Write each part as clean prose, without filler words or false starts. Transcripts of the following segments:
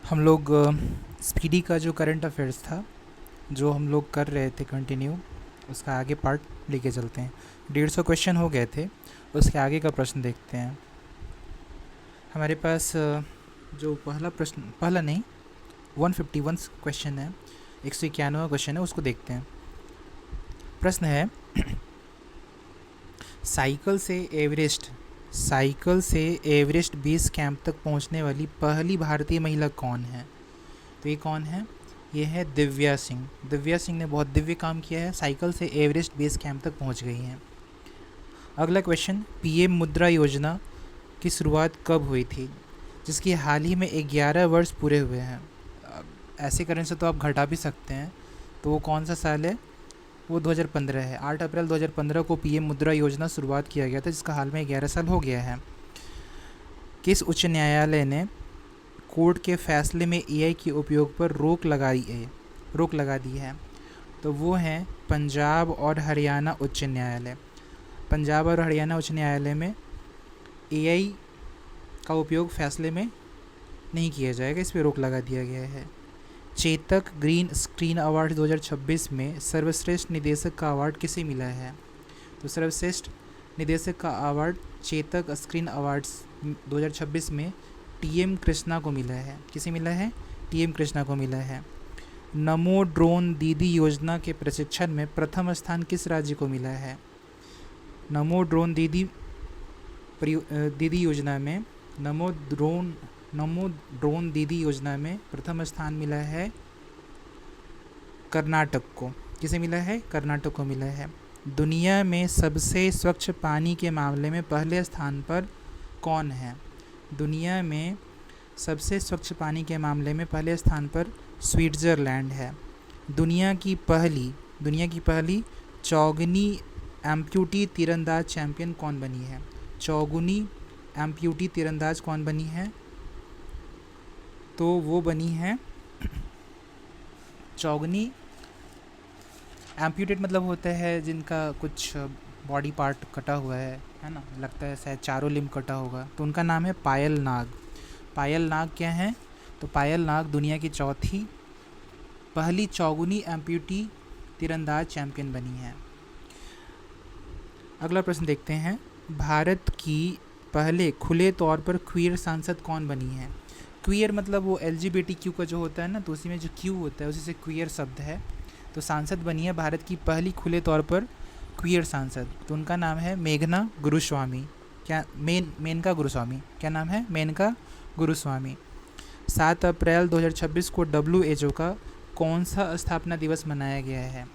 हम लोग स्पीडी का जो करंट अफेयर्स था, जो हम लोग कर रहे थे कंटिन्यू, उसका आगे पार्ट लेके चलते हैं। 150 क्वेश्चन हो गए थे, उसके आगे का प्रश्न देखते हैं। हमारे पास जो पहला नहीं, 151 क्वेश्चन है, 191 क्वेश्चन है, उसको देखते हैं। प्रश्न है साइकिल से एवरेस्ट बेस कैंप तक पहुंचने वाली पहली भारतीय महिला कौन है? तो ये कौन है? ये है दिव्या सिंह। दिव्या सिंह ने बहुत दिव्य काम किया है, साइकिल से एवरेस्ट बेस कैंप तक पहुंच गई हैं। अगला क्वेश्चन, पीएम मुद्रा योजना की शुरुआत कब हुई थी, जिसकी हाल ही में 11 वर्ष पूरे हुए हैं? ऐसे करने से तो आप घटा भी सकते हैं, तो वो कौन सा साल है? वो 2015 है। 8 अप्रैल 2015 को पीएम मुद्रा योजना शुरुआत किया गया था, जिसका हाल में 11 साल हो गया है। किस उच्च न्यायालय ने कोर्ट के फैसले में एआई के उपयोग पर रोक लगा दी है? तो वो है पंजाब और हरियाणा उच्च न्यायालय। पंजाब और हरियाणा उच्च न्यायालय में एआई का उपयोग फैसले में नहीं किया जाएगा, इस पर रोक लगा दिया गया है। चेतक ग्रीन स्क्रीन अवार्ड 2026 में सर्वश्रेष्ठ निदेशक का अवार्ड किसे मिला है? तो सर्वश्रेष्ठ निदेशक का अवार्ड चेतक स्क्रीन अवार्ड्स 2026 में टीएम कृष्णा को मिला है। किसे मिला है? टीएम कृष्णा को मिला है। नमो ड्रोन दीदी योजना के प्रशिक्षण में प्रथम स्थान किस राज्य को मिला है? नमो ड्रोन दीदी योजना में नमो ड्रोन दीदी योजना में प्रथम स्थान मिला है कर्नाटक को। किसे मिला है? कर्नाटक को मिला है। दुनिया में सबसे स्वच्छ पानी के मामले में पहले स्थान पर कौन है? दुनिया में सबसे स्वच्छ पानी के मामले में पहले स्थान पर स्विट्ज़रलैंड है। दुनिया की पहली चौगुनी एम्प्यूटी तीरंदाज चैंपियन कौन बनी है? चौगुनी एम्प्यूटी तीरंदाज कौन बनी है? तो वो बनी है चौगुनी एम्प्यूटेट, मतलब होता है जिनका कुछ बॉडी पार्ट कटा हुआ है ना, लगता है शायद चारों लिम्ब कटा होगा, तो उनका नाम है पायल नाग। पायल नाग क्या है? तो पायल नाग दुनिया की पहली चौगुनी एम्प्यूटी तीरंदाज चैंपियन बनी है। अगला प्रश्न देखते हैं, भारत की पहले खुले तौर पर क्वीयर सांसद कौन बनी है? क्वीयर मतलब वो LGBTQ का जो होता है ना, तो उसी में जो क्यू होता है उसी से क्वीयर शब्द है। तो सांसद बनी है भारत की पहली खुले तौर पर क्वीयर सांसद, तो उनका नाम है मेघना गुरुस्वामी। क्या? मेनका गुरुस्वामी। क्या नाम है? मेनका गुरुस्वामी। 7 अप्रैल 2026 को WHO का कौन सा स्थापना दिवस मनाया गया है?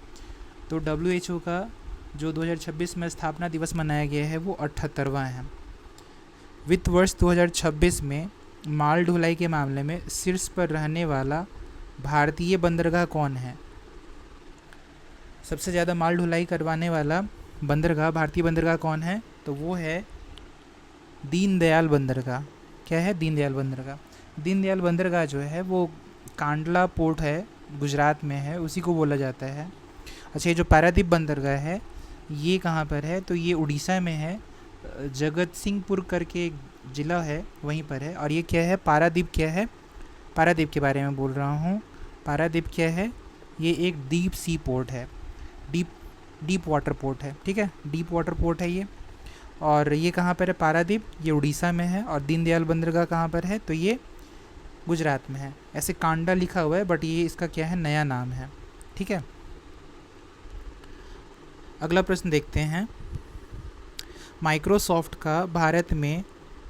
तो WHO का जो 2026 में स्थापना दिवस मनाया गया है वो 78वां है। वित्त वर्ष 2026 में माल ढुलाई के मामले में शीर्ष पर रहने वाला भारतीय बंदरगाह कौन है? सबसे ज़्यादा माल ढुलाई करवाने वाला भारतीय बंदरगाह कौन है? तो वो है दीनदयाल बंदरगाह। क्या है? दीनदयाल बंदरगाह। दीनदयाल बंदरगाह जो है वो कांडला पोर्ट है, गुजरात में है, उसी को बोला जाता है। अच्छा, ये जो पारादीप बंदरगाह है ये कहाँ पर है? तो ये उड़ीसा में है, जगत सिंहपुर करके एक ज़िला है, वहीं पर है। और ये क्या है? पारादीप क्या है? पारादीप के बारे में बोल रहा हूँ। पारादीप क्या है? ये एक डीप सी पोर्ट है, डीप वाटर पोर्ट है। ठीक है, डीप वाटर पोर्ट है ये। और ये कहाँ पर है? पारादीप, ये उड़ीसा में है। और दीनदयाल बंदरगाह कहाँ पर है? तो ये गुजरात में है। ऐसे कांडा लिखा हुआ है, बट ये इसका क्या है? नया नाम है। ठीक है, अगला प्रश्न देखते हैं, माइक्रोसॉफ्ट का भारत में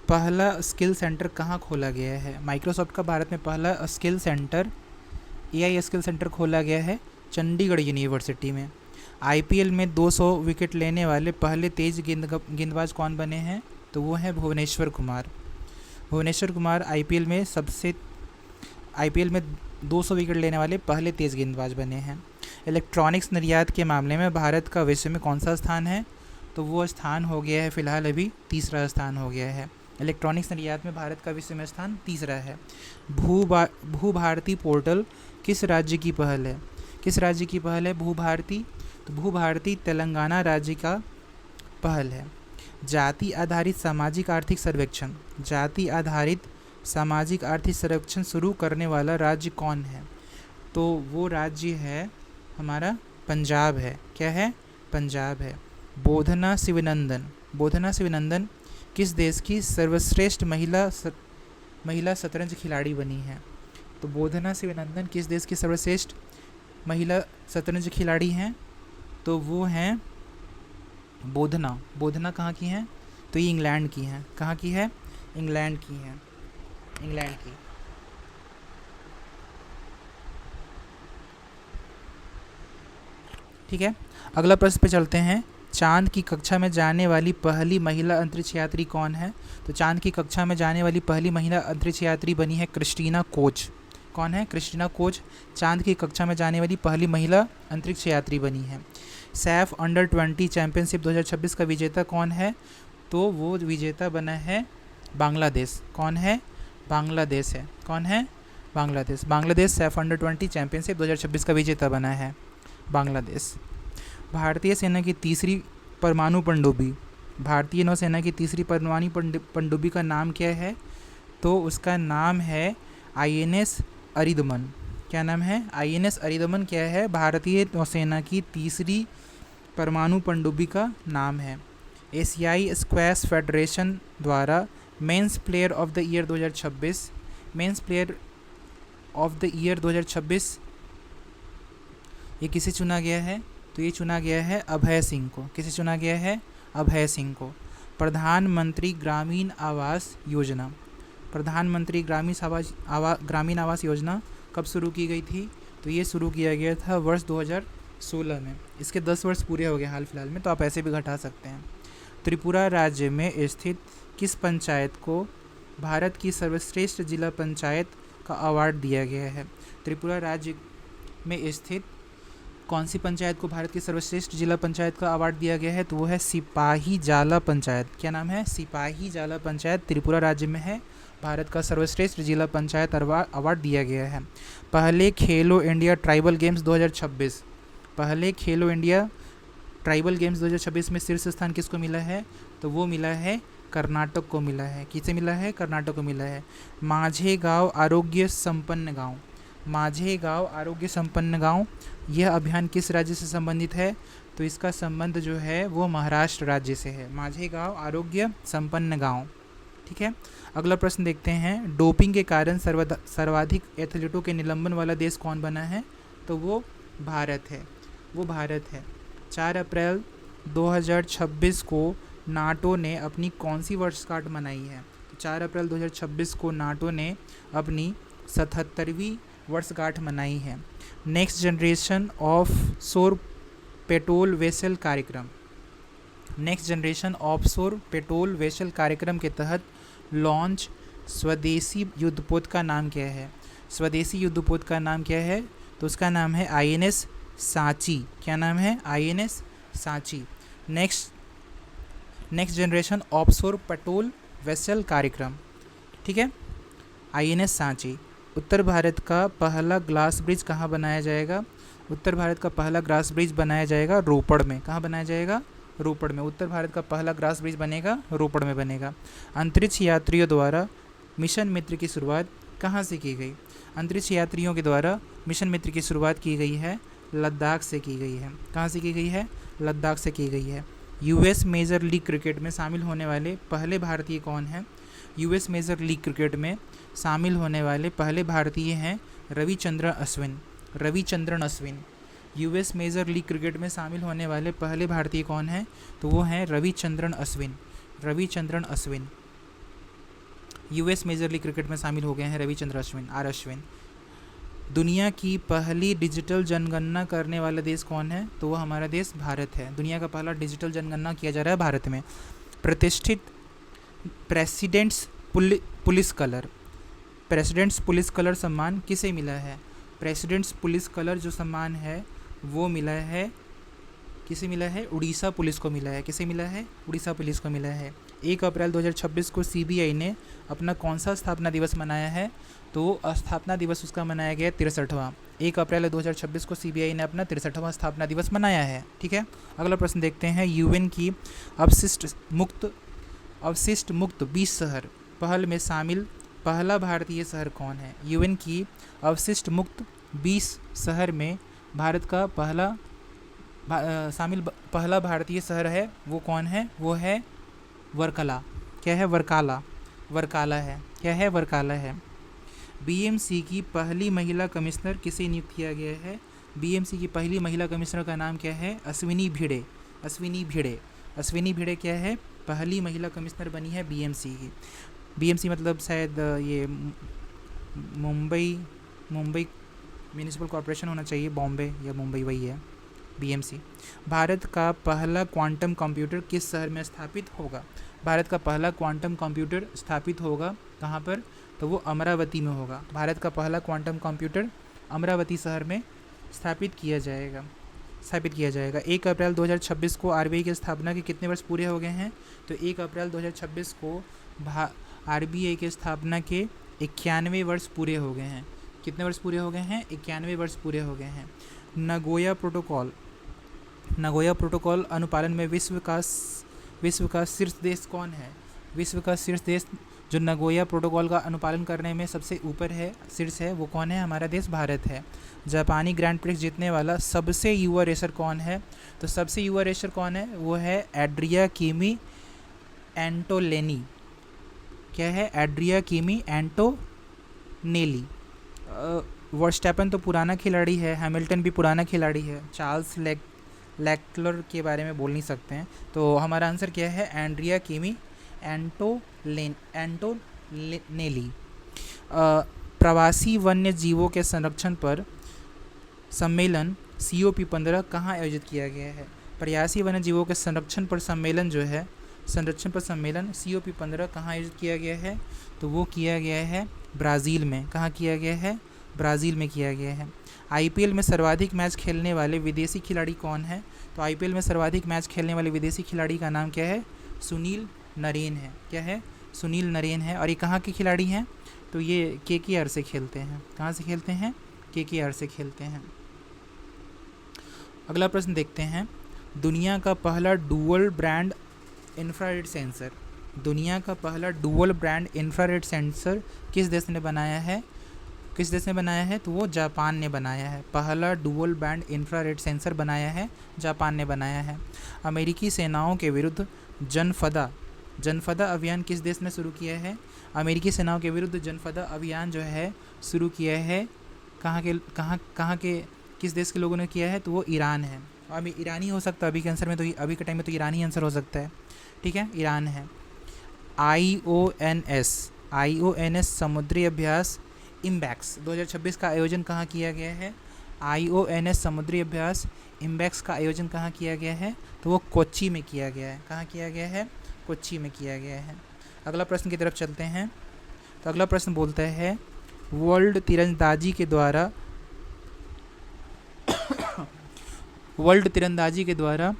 पहला स्किल सेंटर कहाँ खोला गया है? माइक्रोसॉफ्ट का भारत में पहला skill centre, AI skill centre खोला गया है चंडीगढ़ यूनिवर्सिटी में। IPL में 200 विकेट लेने वाले पहले तेज गेंदबाज कौन बने हैं? तो वो है भुवनेश्वर कुमार। भुवनेश्वर कुमार IPL में 200 विकेट लेने वाले पहले तेज गेंदबाज बने हैं। इलेक्ट्रॉनिक्स निर्यात के मामले में भारत का विश्व में कौन सा स्थान है? तो वो स्थान हो गया है फ़िलहाल अभी तीसरा स्थान हो गया है। इलेक्ट्रॉनिक्स निर्यात में भारत का विश्व में स्थान तीसरा है। भू भारती पोर्टल किस राज्य की पहल है? किस राज्य की पहल है भू भारती? तो भू भारती तेलंगाना राज्य का पहल है। जाति आधारित सामाजिक आर्थिक सर्वेक्षण सामाजिक आर्थिक संरक्षण शुरू करने वाला राज्य कौन है? तो वो राज्य है हमारा पंजाब है। क्या है? पंजाब है। बोधना शिवनंदन किस देश की सर्वश्रेष्ठ महिला शतरंज खिलाड़ी बनी है? तो बोधना शिवनंदन किस देश की सर्वश्रेष्ठ महिला शतरंज खिलाड़ी हैं? तो वो हैं बोधना कहाँ की हैं? तो ये इंग्लैंड की हैं। कहाँ की है? इंग्लैंड की हैं। इंग्लैंड की। ठीक है, अगला प्रश्न पे चलते हैं। चांद की कक्षा में जाने वाली पहली महिला अंतरिक्ष यात्री कौन है? तो चांद की कक्षा में जाने वाली पहली महिला अंतरिक्ष यात्री बनी है क्रिस्टीना कोच। कौन है? क्रिस्टीना कोच चांद की कक्षा में जाने वाली पहली महिला अंतरिक्ष यात्री बनी है। सैफ अंडर-20 चैंपियनशिप 2026 का विजेता कौन है? तो वो विजेता बना है बांग्लादेश। कौन है? बांग्लादेश है। कौन है? बांग्लादेश। बांग्लादेश सैफ अंडर-20 चैंपियनशिप 2026 का विजेता बना है बांग्लादेश। भारतीय सेना की तीसरी परमाणु पनडुब्बी, भारतीय नौसेना की तीसरी परमाणु पनडुब्बी का नाम क्या है? तो उसका नाम है INS अरिदमन। क्या नाम है? INS अरिदमन क्या है? भारतीय नौसेना की तीसरी परमाणु पनडुब्बी का नाम है। एशियाई स्क्वैश फेडरेशन द्वारा men's player of the year 2026, men's player of the year 2026 ये किसे चुना गया है? तो ये चुना गया है अभय सिंह को। किसे चुना गया है? अभय सिंह को। प्रधानमंत्री ग्रामीण आवास योजना, प्रधानमंत्री ग्रामीण आवास योजना कब शुरू की गई थी? तो ये शुरू किया गया था वर्ष 2016 में। इसके 10 वर्ष पूरे हो गए हाल फिलहाल में, तो आप ऐसे भी घटा सकते हैं। त्रिपुरा राज्य में स्थित किस पंचायत को भारत की सर्वश्रेष्ठ जिला पंचायत का अवार्ड दिया गया है? त्रिपुरा राज्य में स्थित कौन सी पंचायत को भारत की सर्वश्रेष्ठ जिला पंचायत का अवार्ड दिया गया है? तो वो है सिपाही जाला पंचायत। क्या नाम है? सिपाही जाला पंचायत त्रिपुरा राज्य में है। भारत का सर्वश्रेष्ठ जिला पंचायत अवार्ड दिया गया है। पहले खेलो इंडिया ट्राइबल गेम्स 2026, पहले खेलो इंडिया ट्राइबल गेम्स 2026 में शीर्ष स्थान किसको मिला है? तो वो मिला है कर्नाटक को मिला है। किसे मिला है? कर्नाटक को मिला है। माझेगांव आरोग्य संपन्न गांव, माझेगांव आरोग्य संपन्न गांव, यह अभियान किस राज्य से संबंधित है? तो इसका संबंध जो है वो महाराष्ट्र राज्य से है। माझेगांव आरोग्य संपन्न गांव। ठीक है, अगला प्रश्न देखते हैं। डोपिंग के कारण सर्वाधिक एथलीटों के निलंबन वाला देश कौन बना है? तो वो भारत है। वो भारत है। 4 अप्रैल 2026 को नाटो ने अपनी कौन सी वर्षगांठ मनाई है? तो 4 अप्रैल 2026 को नाटो ने अपनी 77वीं वर्षगांठ मनाई है। नेक्स्ट जनरेशन ऑफ सोर पेट्रोल वेसल कार्यक्रम, नेक्स्ट जनरेशन ऑफ सोर पेट्रोल वेसल कार्यक्रम के तहत लॉन्च स्वदेशी युद्धपोत का नाम क्या है? स्वदेशी युद्धपोत का नाम क्या है? तो उसका नाम है INS सांची। क्या नाम है? INS Sanchi. Next generation offshore patrol vessel कार्यक्रम, ठीक है, INS सांची। उत्तर भारत का पहला ग्लास ब्रिज कहाँ बनाया जाएगा? उत्तर भारत का पहला ग्लास ब्रिज बनाया जाएगा रोपड़ में। कहाँ बनाया जाएगा? रोपड़ में। उत्तर भारत का पहला ग्लास ब्रिज बनेगा रोपड़ में बनेगा। अंतरिक्ष यात्रियों द्वारा मिशन मित्र की शुरुआत कहाँ से की गई? अंतरिक्ष यात्रियों के द्वारा मिशन मित्र की शुरुआत की गई है लद्दाख से की गई है। कहाँ से की गई है? लद्दाख से की गई है। US मेजर लीग क्रिकेट में शामिल होने वाले पहले भारतीय कौन हैं? US मेजर लीग क्रिकेट में शामिल होने वाले पहले भारतीय हैं Ravichandran Ashwin. Ravichandran Ashwin US major league cricket में शामिल होने वाले पहले भारतीय कौन हैं? तो वो हैं Ravichandran Ashwin. Ravichandran Ashwin US major league cricket में शामिल हो गए हैं रविचंद्रन अश्विन, R अश्विन। दुनिया की पहली डिजिटल जनगणना करने वाला देश कौन है? तो वो हमारा देश भारत है। दुनिया का पहला डिजिटल जनगणना किया जा रहा है भारत में। प्रतिष्ठित presidents police colour, presidents police colour सम्मान किसे मिला है? प्रेसिडेंट्स पुलिस कलर जो सम्मान है वो मिला है, किसे मिला है? उड़ीसा पुलिस को मिला है। किसे मिला है? उड़ीसा पुलिस को मिला है। 1 अप्रैल 2026 को CBI ने अपना कौन सा स्थापना दिवस मनाया है? तो स्थापना दिवस उसका मनाया गया 63वां। 1 अप्रैल 2026 को CBI ने अपना 63वां स्थापना दिवस मनाया है। ठीक है, अगला प्रश्न देखते हैं। UN की अवशिष्ट मुक्त 20 शहर पहल में शामिल पहला भारतीय शहर कौन है? यूएन की अवशिष्ट मुक्त 20 शहर में भारत का शामिल पहला भारतीय शहर है, वो कौन है? वो है वर्कला। क्या है? वर्काला। वर्काला है। क्या है? वर्काला है। बीएमसी की पहली महिला कमिश्नर किसे नियुक्त किया गया है? बीएमसी की पहली महिला कमिश्नर का नाम क्या है? अश्विनी भिड़े। अश्विनी भिड़े। अश्विनी भिड़े क्या है? पहली महिला कमिश्नर बनी है बीएमसी की। बीएमसी मतलब शायद ये मुंबई म्यूनिसिपल कॉरपोरेशन होना चाहिए, बॉम्बे या मुंबई, वही है बीएमसी। भारत का पहला क्वांटम कंप्यूटर किस शहर में स्थापित होगा? भारत का पहला क्वांटम कंप्यूटर स्थापित होगा कहाँ पर? तो वो अमरावती में होगा। भारत का पहला क्वांटम कंप्यूटर अमरावती शहर में स्थापित किया जाएगा। 1 अप्रैल 2026 को आरबीआई की स्थापना के कितने वर्ष पूरे हो गए हैं? तो 1 अप्रैल 2026 को आरबीआई की स्थापना के 91 वर्ष पूरे हो गए हैं। कितने वर्ष पूरे हो गए हैं? 91 वर्ष पूरे हो गए हैं। नगोया प्रोटोकॉल अनुपालन में विश्व का शीर्ष देश कौन है? विश्व का शीर्ष देश जो नगोया प्रोटोकॉल का अनुपालन करने में सबसे ऊपर है, शीर्ष है, वो कौन है? हमारा देश भारत है। जापानी ग्रैंड प्रिक्स जीतने वाला सबसे युवा रेसर कौन है? तो सबसे युवा रेसर कौन है? वो है एड्रिया किमी एंटोलेनी। क्या है? Adria Kimi Antonelli. वर्स्टैपन तो पुराना खिलाड़ी है, हैमिल्टन भी पुराना खिलाड़ी है, चार्ल्स लेक्लर के बारे में बोल नहीं सकते हैं। तो हमारा आंसर क्या है? Andrea Kimi Antonelli. प्रवासी वन्य जीवों के संरक्षण पर सम्मेलन COP15 कहाँ आयोजित किया गया है? प्रवासी वन्य जीवों के संरक्षण पर सम्मेलन जो है, COP15 कहाँ आयोजित किया गया है? तो वो किया गया है ब्राज़ील में। कहाँ किया गया है? ब्राज़ील में किया गया है। IPL में सर्वाधिक मैच खेलने वाले विदेशी खिलाड़ी कौन है? तो IPL में सर्वाधिक मैच खेलने वाले विदेशी खिलाड़ी का नाम क्या है? सुनील नरेन है। क्या है? सुनील नरेन है। और ये कहाँ के खिलाड़ी हैं? तो ये KKR से खेलते हैं। कहाँ से खेलते हैं? KKR से खेलते हैं। अगला प्रश्न देखते हैं। दुनिया का पहला डुअल ब्रांड इंफ्रारेड सेंसर, दुनिया का पहला डुअल ब्रांड इंफ्रारेड सेंसर किस देश ने बनाया है? किस देश ने बनाया है? तो वो जापान ने बनाया है। पहला डुअल बैंड इंफ्रारेड सेंसर बनाया है, जापान ने बनाया है। अमेरिकी सेनाओं के विरुद्ध जनफदा अभियान किस देश ने शुरू किया है? अमेरिकी सेनाओं के विरुद्ध जनफदा अभियान जो है शुरू किया है कहाँ के किस देश के लोगों ने किया है? तो वो ईरान है। अभी ईरानी हो सकता है, अभी के आंसर में तो अभी के टाइम में तो ईरानी आंसर हो सकता है। ठीक है, ईरान है। IONS समुद्री अभ्यास इम्बैक्स 2026 का आयोजन कहाँ किया गया है? IONS समुद्री अभ्यास इम्बैक्स का आयोजन कहाँ किया गया है? तो वो कोच्चि में किया गया है। कहाँ किया गया है? कोच्चि में किया गया है। अगला प्रश्न की तरफ चलते हैं। तो अगला प्रश्न बोलता है वर्ल्ड तीरंदाजी के द्वारा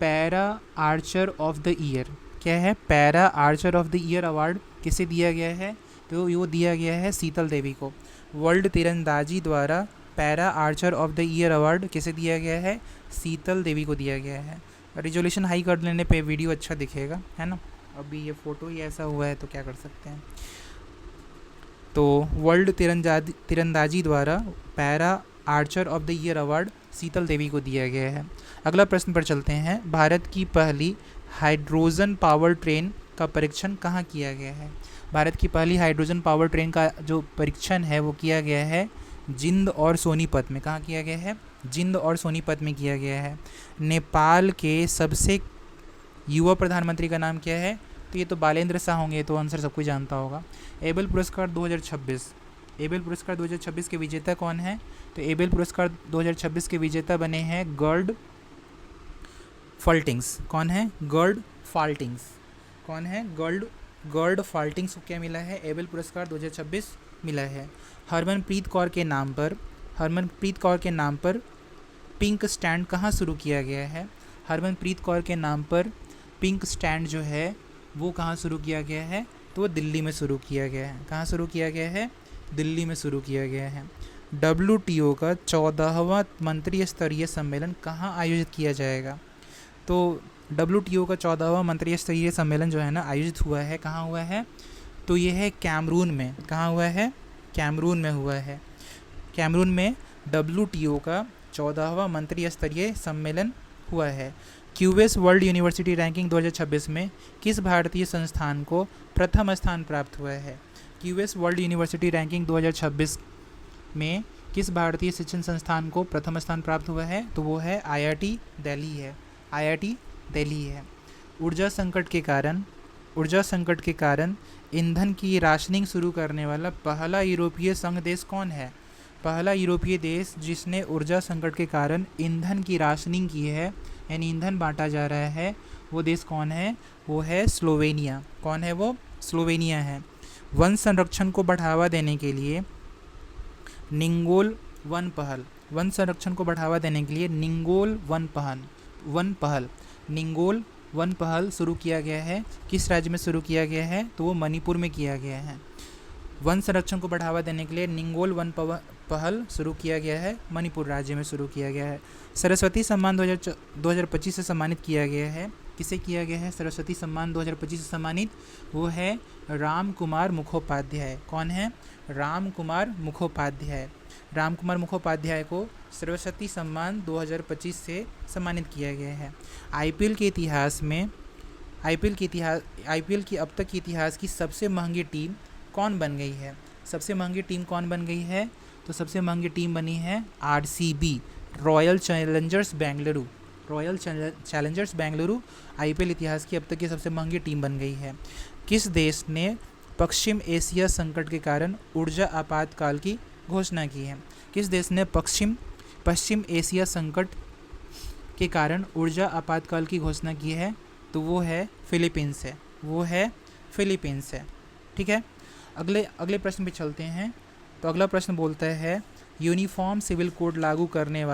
para archer of the year, क्या है? Para archer of the year award किसे दिया गया है? तो वो दिया गया है शीतल देवी को। वर्ल्ड तीरंदाजी द्वारा para archer of the year award किसे दिया गया है? शीतल देवी को दिया गया है। रिजोल्यूशन हाई कर लेने पे वीडियो अच्छा दिखेगा, है ना। अभी ये फ़ोटो ही ऐसा हुआ है तो क्या कर सकते हैं। तो वर्ल्ड तीरंदाजी द्वारा para archer of the year award Sheetal Devi को दिया गया है। अगला प्रश्न पर चलते हैं। भारत की पहली हाइड्रोजन पावर ट्रेन का परीक्षण कहाँ किया गया है? भारत की पहली हाइड्रोजन पावर ट्रेन का जो परीक्षण है वो किया गया है जिंद और सोनीपत में। कहाँ किया गया है? जिंद और सोनीपत में किया गया है। नेपाल के सबसे युवा प्रधानमंत्री का नाम क्या है? तो ये तो बालेंद्र शाह होंगे, तो आंसर सबको जानता होगा। एबेल पुरस्कार 2026 के विजेता कौन है? तो एबेल पुरस्कार 2026 के विजेता बने हैं गर्ड फाल्टिंग्स। कौन है? गर्ड फाल्टिंग्स। कौन है? गर्ड फाल्टिंग्स को क्या मिला है? एबेल पुरस्कार 2026 मिला है। हरमनप्रीत कौर के नाम पर पिंक स्टैंड कहाँ शुरू किया गया है? हरमनप्रीत कौर के नाम पर पिंक स्टैंड जो है वो कहाँ शुरू किया गया है? तो वो दिल्ली में शुरू किया गया है। कहाँ शुरू किया गया है? दिल्ली में शुरू किया गया है। WTO का 14वां मंत्रिस्तरीय स्तरीय सम्मेलन कहाँ आयोजित किया जाएगा? तो WTO का 14वां मंत्रिस्तरीय स्तरीय सम्मेलन जो है ना आयोजित हुआ है, कहाँ हुआ है? तो ये है कैमरून में। कहाँ हुआ है? कैमरून में हुआ है। कैमरून में WTO का 14वां मंत्री स्तरीय सम्मेलन हुआ है। क्यूबेस वर्ल्ड यूनिवर्सिटी रैंकिंग 2026 में किस भारतीय संस्थान को प्रथम स्थान प्राप्त हुआ है? क्यूबेस वर्ल्ड यूनिवर्सिटी रैंकिंग 2026 में किस भारतीय शिक्षण संस्थान को प्रथम स्थान प्राप्त हुआ है? तो वो है IIT दिल्ली है। IIT दिल्ली है। ऊर्जा संकट के कारण ईंधन की राशनिंग शुरू करने वाला पहला यूरोपीय संघ देश कौन है? पहला यूरोपीय देश जिसने ऊर्जा संकट के कारण ईंधन की राशनिंग की है, यानी ईंधन बांटा जा रहा है, वो देश कौन है? वो है स्लोवेनिया। कौन है वो? स्लोवेनिया है। वन संरक्षण को बढ़ावा देने के लिए निंगोल वन पहल, वन संरक्षण को बढ़ावा देने के लिए निंगोल वन पहल शुरू किया गया है। किस राज्य में शुरू किया गया है? तो वो मणिपुर में किया गया है। वन संरक्षण को बढ़ावा देने के लिए निंगोल वन पहल शुरू किया गया है, मणिपुर राज्य में शुरू किया गया है। सरस्वती सम्मान 2025 से सम्मानित किया गया है। किसे किया गया है सरस्वती सम्मान 2025 से सम्मानित? वो है राम कुमार मुखोपाध्याय। कौन है? राम कुमार मुखोपाध्याय। राम कुमार मुखोपाध्याय को सरस्वती सम्मान 2025 से सम्मानित किया गया है। आईपीएल के अब तक के इतिहास की सबसे महंगी टीम कौन बन गई है? सबसे महंगी टीम कौन बन गई है? तो सबसे महंगी टीम बनी है RCB, royal Challengers Bengaluru IPL इतिहास की अब तक की सबसे महंगी टीम बन गई है। किस देश ने पश्चिम एशिया संकट के कारण ऊर्जा आपातकाल की घोषणा की है? किस देश ने पश्चिम एशिया संकट के कारण ऊर्जा आपातकाल की घोषणा की है? तो वो है फिलीपींस है। ठीक है, अगले प्रश्न पे चलते हैं। तो अगला प्रश्न बोलता है यूनिफॉर्म सिविल कोड लागू करने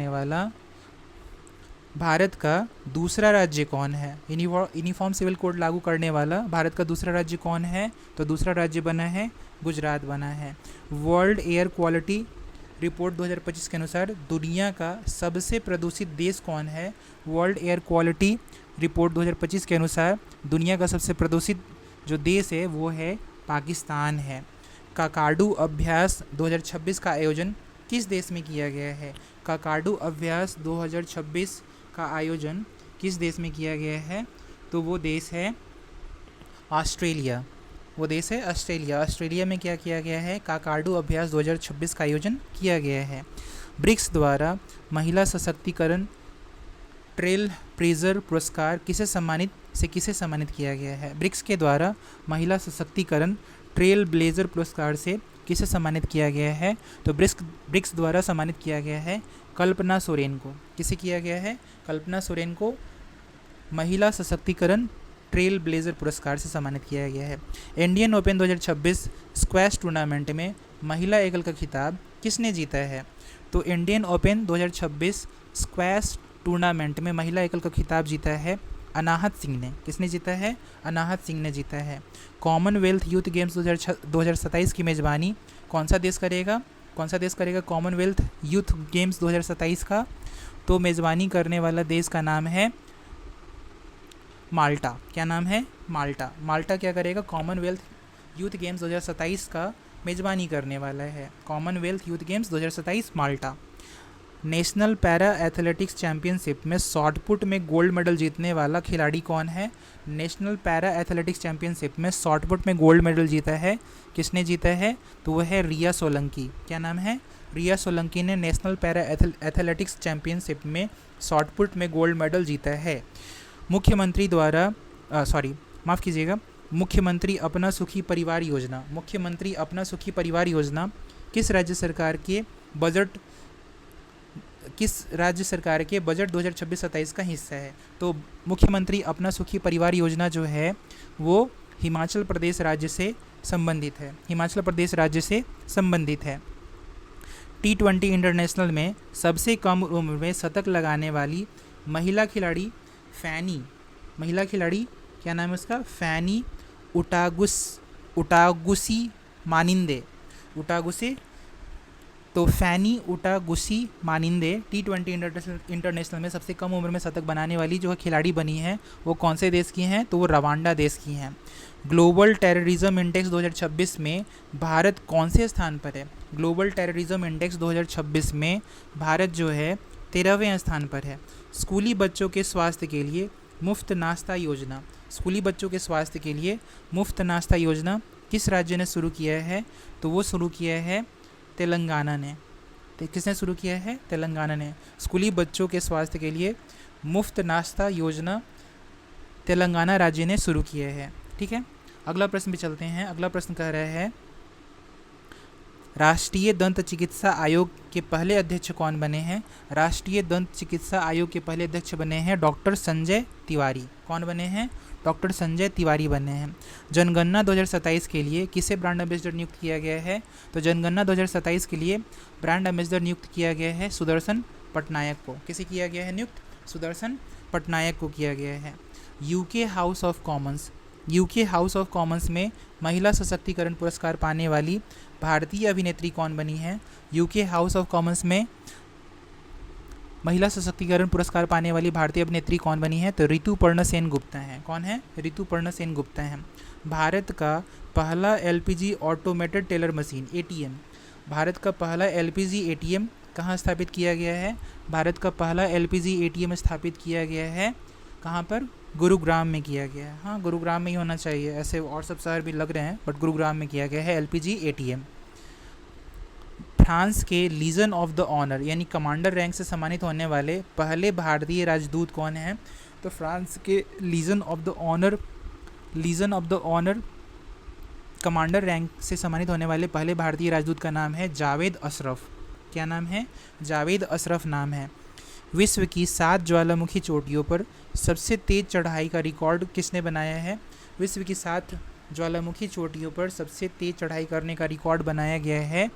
वाला भारत का दूसरा राज्य कौन है? यूनिफॉर्म सिविल कोड लागू करने वाला भारत का दूसरा राज्य कौन है? तो दूसरा राज्य बना है गुजरात बना है। वर्ल्ड एयर क्वालिटी रिपोर्ट 2025 के अनुसार दुनिया का सबसे प्रदूषित देश कौन है? वर्ल्ड एयर क्वालिटी रिपोर्ट 2025 के अनुसार दुनिया का सबसे प्रदूषित जो देश है वो है पाकिस्तान है। काकाडू अभ्यास 2026 का आयोजन किस देश में किया गया है? काकाडू अभ्यास 2026 का आयोजन किस देश में किया गया है? तो वो देश है ऑस्ट्रेलिया। ऑस्ट्रेलिया में क्या किया गया है? काकाडू अभ्यास 2026 का आयोजन किया गया है। ब्रिक्स द्वारा महिला सशक्तिकरण ट्रेल ब्लेजर पुरस्कार किसे सम्मानित किया गया है? ब्रिक्स के द्वारा महिला सशक्तिकरण ट्रेल ब्लेजर पुरस्कार से किसे सम्मानित किया गया है? तो ब्रिक्स द्वारा सम्मानित किया गया है कल्पना सोरेन को। किसे किया गया है? कल्पना सोरेन को महिला सशक्तिकरण ट्रेल ब्लेजर पुरस्कार से सम्मानित किया गया है। इंडियन ओपन 2026 स्क्वैश टूर्नामेंट में महिला एकल का खिताब किसने जीता है? तो इंडियन ओपन 2026 स्क्वैश टूर्नामेंट में महिला एकल का खिताब जीता है अनाहत सिंह ने। किसने जीता है? अनाहत सिंह ने जीता है। कॉमनवेल्थ यूथ गेम्स 2027 की मेज़बानी कौन सा देश करेगा? कॉमनवेल्थ यूथ गेम्स 2027 का? तो मेज़बानी करने वाला देश का नाम है माल्टा। क्या नाम है? माल्टा क्या करेगा? कॉमनवेल्थ यूथ गेम्स 2027 का मेज़बानी करने वाला है। कॉमनवेल्थ यूथ गेम्स 2027 माल्टा। नेशनल पैरा एथलेटिक्स चैंपियनशिप में शॉटपुट में गोल्ड मेडल जीतने वाला खिलाड़ी कौन है? नेशनल पैरा एथलेटिक्स चैंपियनशिप में शॉटपुट में गोल्ड मेडल जीता है। किसने जीता है? तो वह है रिया सोलंकी। क्या नाम है? रिया सोलंकी ने नेशनल पैरा एथलेटिक्स चैंपियनशिप में शॉटपुट में गोल्ड मेडल जीता है। मुख्यमंत्री अपना सुखी परिवार योजना किस राज्य सरकार के बजट 2026-27 का हिस्सा है? तो मुख्यमंत्री अपना सुखी परिवार योजना जो है वो हिमाचल प्रदेश राज्य से संबंधित है। T20 इंटरनेशनल में सबसे कम उम्र में शतक लगाने वाली महिला खिलाड़ी क्या नाम है उसका? फैनी उटागुसी तो फैनी उटागुसी मानिंदे T20 इंटरनेशनल में सबसे कम उम्र में शतक बनाने वाली जो खिलाड़ी बनी है वो कौन से देश की हैं, तो वो रवांडा देश की हैं। ग्लोबल टेररिज्म इंडेक्स 2026 में भारत कौन से स्थान पर है? ग्लोबल टेररिज्म इंडेक्स 2026 में भारत जो है 13वें स्थान पर है। स्कूली बच्चों के स्वास्थ्य के लिए मुफ्त नाश्ता योजना, स्कूली बच्चों के स्वास्थ्य के लिए मुफ्त नाश्ता योजना किस राज्य ने शुरू किया है? तो वो शुरू किया है तेलंगाना ने। किसने शुरू किया है? तेलंगाना ने। स्कूली बच्चों के स्वास्थ्य के लिए मुफ्त नाश्ता योजना तेलंगाना राज्य ने शुरू किया है। ठीक है, अगला प्रश्न भी चलते हैं। अगला प्रश्न कह रहा है राष्ट्रीय दंत चिकित्सा आयोग के पहले अध्यक्ष कौन बने हैं? राष्ट्रीय दंत चिकित्सा आयोग के पहले अध्यक्ष बने हैं डॉक्टर संजय तिवारी। कौन बने हैं? डॉक्टर संजय तिवारी बने हैं। जनगणना 2027 के लिए किसे ब्रांड एम्बेसडर नियुक्त किया गया है? तो जनगणना 2027 के लिए ब्रांड एम्बेसडर नियुक्त किया गया है सुदर्शन पटनायक को। किसे किया गया है नियुक्त? सुदर्शन पटनायक को किया गया है। UK house of Commons, UK house of Commons में महिला सशक्तिकरण पुरस्कार पाने वाली भारतीय अभिनेत्री कौन बनी है? यूके हाउस ऑफ कॉमन्स में महिला सशक्तिकरण पुरस्कार पाने वाली भारतीय अभिनेत्री कौन बनी है? तो ऋतुपर्णा सेन गुप्ता है। कौन है? ऋतुपर्णा सेन गुप्ता है। भारत का पहला LPG automated teller machine ATM, Bharat का पहला एलपीजी एटीएम कहाँ स्थापित किया गया है? भारत का पहला एलपीजी एटीएम स्थापित किया गया है कहाँ पर? गुरुग्राम में किया गया है। हाँ, गुरुग्राम में ही होना चाहिए, ऐसे और सब शहर भी लग रहे हैं बट गुरुग्राम में किया गया है एलपीजी एटीएम। फ्रांस के लीजन ऑफ द ऑनर यानी कमांडर रैंक से सम्मानित होने वाले पहले भारतीय राजदूत कौन हैं? तो फ्रांस के Legion of the Honour commander rank से सम्मानित होने वाले पहले भारतीय राजदूत का नाम है जावेद अशरफ। क्या नाम है? जावेद अशरफ नाम है। विश्व की 7 ज्वालामुखी चोटियों पर सबसे तेज चढ़ाई का रिकॉर्ड किसने बनाया है? विश्व की 7 ज्वालामुखी चोटियों पर सबसे तेज चढ़ाई करने का रिकॉर्ड बनाया गया है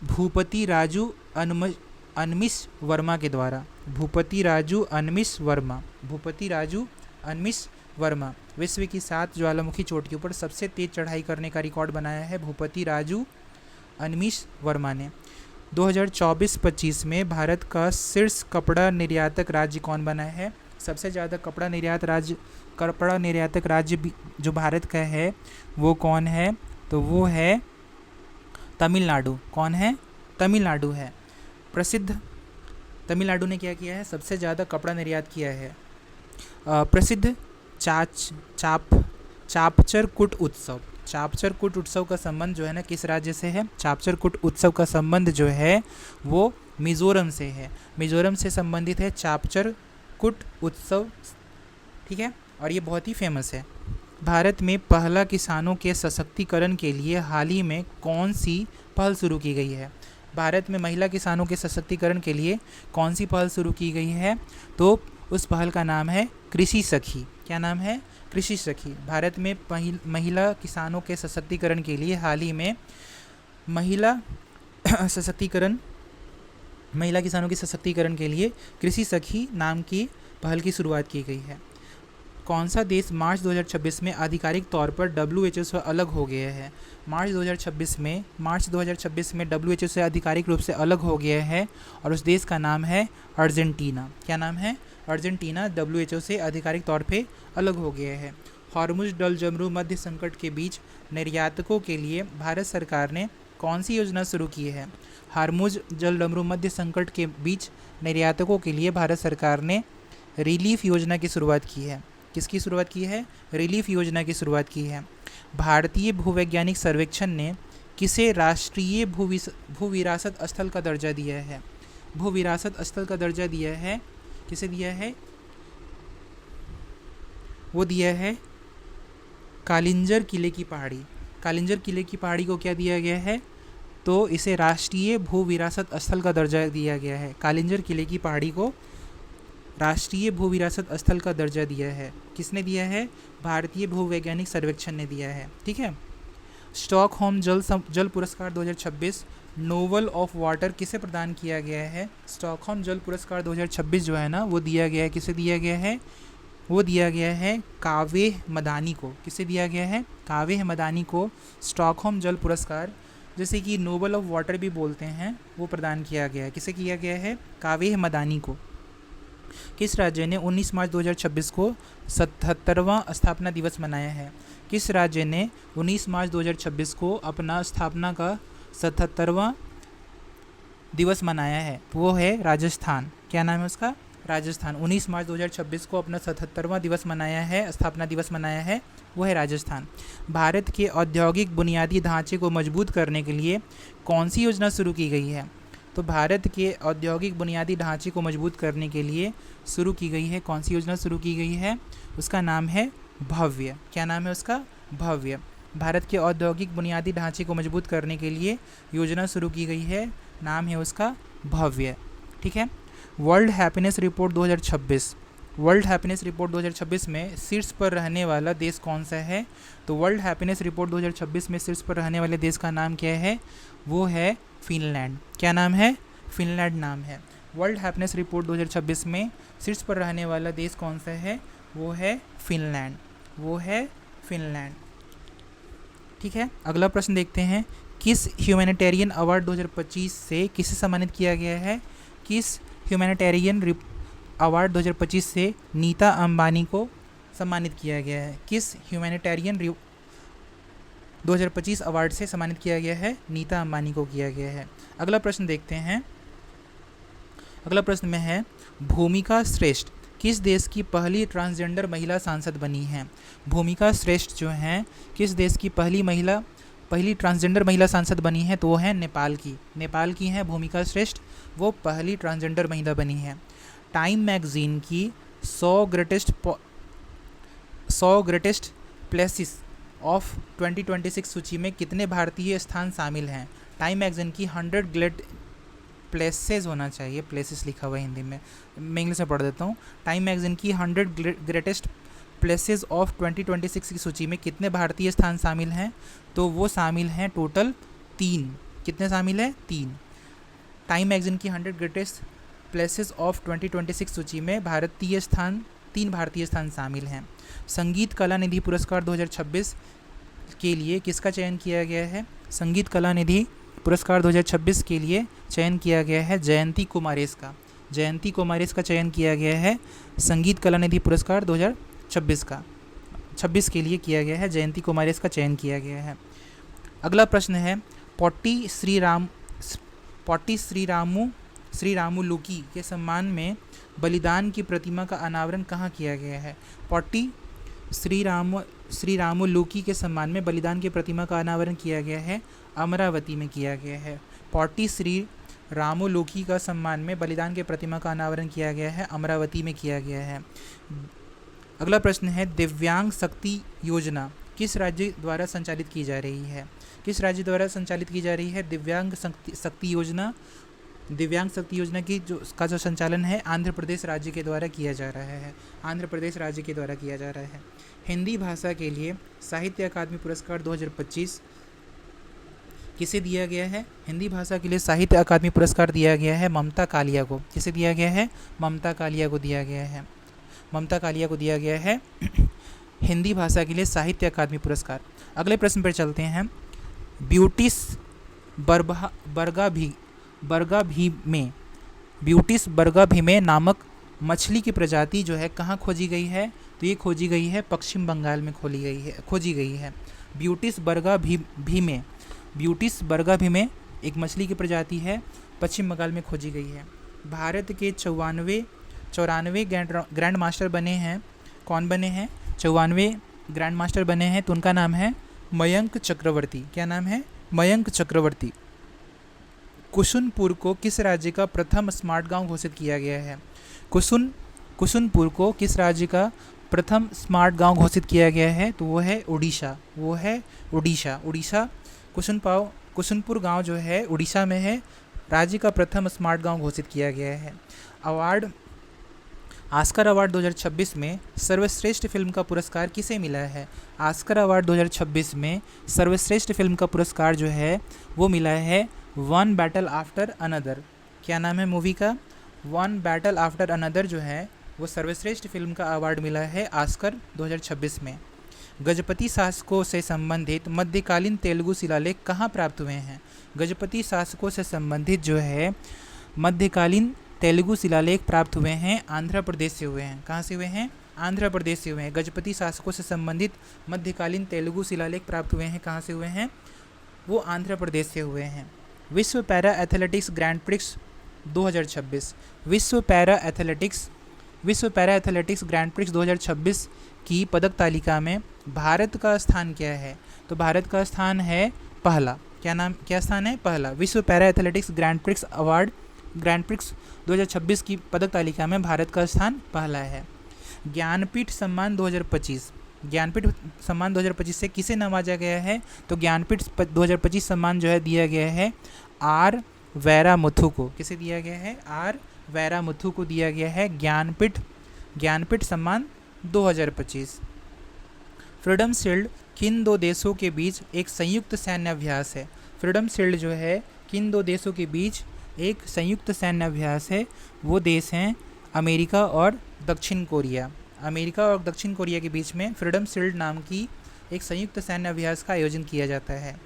भूपति राजू अनमिश वर्मा के द्वारा। भूपति राजू अनमिश वर्मा विश्व की 7 ज्वालामुखी चोटियों पर सबसे तेज चढ़ाई करने का रिकॉर्ड बनाया है भूपति राजू अनमिश वर्मा ने। 2024-25 में भारत का शीर्ष कपड़ा निर्यातक राज्य कौन बना है? सबसे ज़्यादा कपड़ा निर्यातक राज्य जो भारत का है वो कौन है? तो वो है तमिलनाडु। कौन है? तमिलनाडु है। प्रसिद्ध तमिलनाडु ने क्या किया है? सबसे ज़्यादा कपड़ा निर्यात किया है। प्रसिद्ध चापचर कुट उत्सव, चापचर कुट उत्सव का संबंध जो है ना किस राज्य से है? चापचर कुट उत्सव का संबंध जो है वो मिज़ोरम से है। मिज़ोरम से संबंधित है चापचर कुट उत्सव। ठीक है, और ये बहुत ही फेमस है। भारत में पहला किसानों के सशक्तिकरण के लिए हाल ही में कौन सी पहल शुरू की गई है? भारत में महिला किसानों के सशक्तिकरण के लिए कौन सी पहल शुरू की गई है? तो उस पहल का नाम है कृषि सखी। क्या नाम है? कृषि सखी। भारत में महिला किसानों के सशक्तिकरण के लिए हाल ही में महिला किसानों के सशक्तिकरण के लिए कृषि सखी नाम की पहल की शुरुआत की गई है। कौन सा देश मार्च 2026 में आधिकारिक तौर पर WHO से अलग हो गया है? मार्च 2026 में WHO से आधिकारिक रूप से अलग हो गया है और उस देश का नाम है अर्जेंटीना। क्या नाम है? अर्जेंटीना WHO से आधिकारिक तौर पे अलग हो गया है। हॉर्मुज डल जमरू मध्य संकट के बीच निर्यातकों के लिए भारत सरकार ने कौन सी योजना शुरू की है? हॉर्मुज जल डमरू मध्य संकट के बीच निर्यातकों के लिए भारत सरकार ने रिलीफ योजना की शुरुआत की है। किसकी शुरुआत की है? रिलीफ योजना की शुरुआत की है। भारतीय भूवैज्ञानिक सर्वेक्षण ने किसे राष्ट्रीय भूविरासत स्थल का दर्जा दिया है? भूविरासत स्थल का दर्जा दिया है, किसे दिया है? वो दिया है कालिंजर किले की पहाड़ी। कालिंजर किले की पहाड़ी को क्या दिया गया है? तो इसे राष्ट्रीय भूविरासत स्थल का दर्जा दिया गया है। कालिंजर किले की पहाड़ी को राष्ट्रीय भूविरासत स्थल का दर्जा दिया है। किसने दिया है? भारतीय भूवैज्ञानिक सर्वेक्षण ने दिया है। ठीक है। स्टॉकहोम जल पुरस्कार 2026 नोबल ऑफ वाटर किसे प्रदान किया गया है? स्टॉकहोम जल पुरस्कार 2026 जो है ना वो दिया गया है, किसे दिया गया है? वो दिया गया है कावेह मदानी को। किसे दिया गया है? कावेह मदानी को स्टॉकहोम जल पुरस्कार जैसे कि नोबल ऑफ वाटर भी बोलते हैं, वो प्रदान किया गया है। किसे किया गया है? कावेह मदानी को। किस राज्य ने 19 मार्च 2026 को 77वां स्थापना दिवस मनाया है? किस राज्य ने 19 मार्च 2026 को अपना स्थापना का 77वां दिवस मनाया है? वो है राजस्थान। क्या नाम है उसका? राजस्थान। 19 मार्च 2026 को अपना 77वां दिवस मनाया है, स्थापना दिवस मनाया है, वो है राजस्थान। भारत के औद्योगिक बुनियादी ढांचे को मजबूत करने के लिए कौन सी योजना शुरू की गई है? तो भारत के औद्योगिक बुनियादी ढांचे को मजबूत करने के लिए शुरू की गई है, कौन सी योजना शुरू की गई है? उसका नाम है भव्य। क्या नाम है उसका? भव्य। भारत के औद्योगिक बुनियादी ढांचे को मजबूत करने के लिए योजना शुरू की गई है, नाम है उसका भव्य। ठीक है। World happiness report 2026, world happiness report 2026 में शीर्ष पर रहने वाला देश कौन सा है? तो वर्ल्ड हैप्पीनेस रिपोर्ट 2026 में शीर्ष पर रहने वाले देश का नाम क्या है? वो है फिनलैंड। क्या नाम है? फिनलैंड नाम है। वर्ल्ड हैप्पीनेस रिपोर्ट 2026 में शीर्ष पर रहने वाला देश कौन सा है? वो है फिनलैंड, वो है फिनलैंड। ठीक है। अगला प्रश्न देखते हैं। किस ह्यूमैनिटेरियन अवार्ड 2025 से किसे सम्मानित किया गया है? किस ह्यूमैनिटेरियन अवार्ड 2025 से नीता अंबानी को सम्मानित किया गया है? किस ह्यूमैनिटेरियन 2025 अवार्ड से सम्मानित किया गया है? नीता अंबानी को किया गया है। अगला प्रश्न देखते हैं। अगला प्रश्न में है, भूमिका श्रेष्ठ किस देश की पहली ट्रांसजेंडर महिला सांसद बनी है? भूमिका श्रेष्ठ जो हैं, किस देश की पहली ट्रांसजेंडर महिला सांसद बनी है? तो वो है नेपाल की। नेपाल की हैं भूमिका श्रेष्ठ, वो पहली ट्रांसजेंडर महिला बनी है। टाइम मैगजीन की 100 ग्रेटेस्ट प्लेसेस ऑफ 2026 सूची में कितने भारतीय स्थान शामिल हैं? टाइम मैगजीन की 100 ग्रेट प्लेसेस होना चाहिए, प्लेसेस लिखा हुआ है हिंदी में, मैं इंग्लिश में पढ़ देता हूँ। टाइम मैगजीन की 100 ग्रेटेस्ट प्लेसेस ऑफ 2026 की सूची में कितने भारतीय स्थान शामिल हैं? तो वो शामिल हैं टोटल 3। कितने शामिल हैं? 3। टाइम मैगजीन की 100 ग्रेटेस्ट प्लेसेस ऑफ 2026 सूची में 3 भारतीय स्थान शामिल हैं। संगीत कला निधि पुरस्कार 2026 के लिए किसका चयन किया गया है? संगीत कला निधि पुरस्कार 2026 के लिए चयन किया गया है जयंती कुमारेश का। जयंती कुमारेश का चयन किया गया है संगीत कला निधि पुरस्कार 2026 का। 26 के लिए किया गया है, जयंती कुमारेश का चयन किया गया है। अगला प्रश्न है, पोट्टी श्रीरामु लुकी के सम्मान में बलिदान की प्रतिमा का अनावरण कहाँ किया गया है? पोट्टी श्रीरामु लुकी के सम्मान में बलिदान की प्रतिमा का अनावरण किया गया है, अमरावती में किया गया है। पोट्टी श्रीरामु लुकी का सम्मान में बलिदान की प्रतिमा का अनावरण किया गया है, अमरावती में किया गया है। अगला प्रश्न है, दिव्यांग शक्ति योजना किस राज्य द्वारा संचालित की जा रही है? किस राज्य द्वारा संचालित की जा रही है दिव्यांग शक्ति योजना? दिव्यांग शक्ति योजना की जो संचालन है आंध्र प्रदेश राज्य के द्वारा किया जा रहा है। आंध्र प्रदेश राज्य के द्वारा किया जा रहा है। हिंदी भाषा के लिए साहित्य अकादमी पुरस्कार 2025 किसे दिया गया है? हिंदी भाषा के लिए साहित्य अकादमी पुरस्कार दिया गया है ममता कालिया को। किसे दिया गया है? ममता कालिया को दिया गया है। ममता कालिया को दिया गया है हिंदी भाषा के लिए साहित्य अकादमी पुरस्कार। अगले प्रश्न पर चलते हैं। ब्यूटिस बर्गाभिमे नामक मछली की प्रजाति जो है कहाँ खोजी गई है? तो ये खोजी गई है पश्चिम बंगाल में खोजी गई है। ब्यूटिस बर्गाभिमे एक मछली की प्रजाति है, पश्चिम बंगाल में खोजी गई है। भारत के 94 ग्रैंड मास्टर बने हैं। कौन बने हैं? 94 ग्रैंड मास्टर बने हैं, तो उनका नाम है मयंक चक्रवर्ती। क्या नाम है? मयंक चक्रवर्ती। कुसुनपुर को किस राज्य का प्रथम स्मार्ट गांव घोषित किया गया है? कुसुनपुर को किस राज्य का प्रथम स्मार्ट गांव घोषित किया गया है? तो वो है उड़ीसा। उड़ीसा कुसुनपुर गांव जो है उड़ीसा में है, राज्य का प्रथम स्मार्ट गांव घोषित किया गया है। ऑस्कर अवार्ड 2026 में सर्वश्रेष्ठ फिल्म का पुरस्कार किसे मिला है? ऑस्कर अवार्ड 2026 में सर्वश्रेष्ठ फिल्म का पुरस्कार जो है वो मिला है वन बैटल आफ्टर अनदर। क्या नाम है मूवी का? वन बैटल आफ्टर अनदर जो है वो सर्वश्रेष्ठ फिल्म का अवार्ड मिला है ऑस्कर 2026 में। गजपति शासकों से संबंधित मध्यकालीन तेलुगु शिलालेख कहाँ प्राप्त हुए हैं? गजपति शासकों से संबंधित जो है मध्यकालीन तेलुगु शिलालेख प्राप्त हुए हैं आंध्र प्रदेश से हुए हैं। कहाँ से हुए हैं? आंध्र प्रदेश से हुए हैं। गजपति शासकों से संबंधित मध्यकालीन तेलुगु शिलालेख प्राप्त हुए हैं। कहाँ से हुए हैं? वो आंध्र प्रदेश से हुए हैं। विश्व पैरा एथलेटिक्स ग्रैंड प्रिक्स 2026। विश्व पैरा एथलेटिक्स ग्रैंड प्रिक्स 2026 की पदक तालिका में भारत का स्थान क्या है? तो भारत का स्थान है पहला। क्या स्थान है? पहला। विश्व पैरा एथलेटिक्स ग्रैंड प्रिक्स 2026 की पदक तालिका में भारत का स्थान पहला है। ज्ञानपीठ सम्मान 2025 से किसे नवाजा गया है? तो ज्ञानपीठ 2025 सम्मान जो है दिया गया है आर वैरामुथु को। किसे दिया गया है? आर वैरामुथु को दिया गया है ज्ञानपीठ सम्मान 2025। फ्रीडम शील्ड किन दो देशों के बीच एक संयुक्त सैन्य अभ्यास है? फ्रीडम शील्ड जो है किन दो देशों के बीच एक संयुक्त सैन्य अभ्यास है? वो देश हैं अमेरिका और दक्षिण कोरिया। अमेरिका और दक्षिण कोरिया के बीच में फ्रीडम शील्ड नाम की एक संयुक्त सैन्य अभ्यास का आयोजन किया जाता है।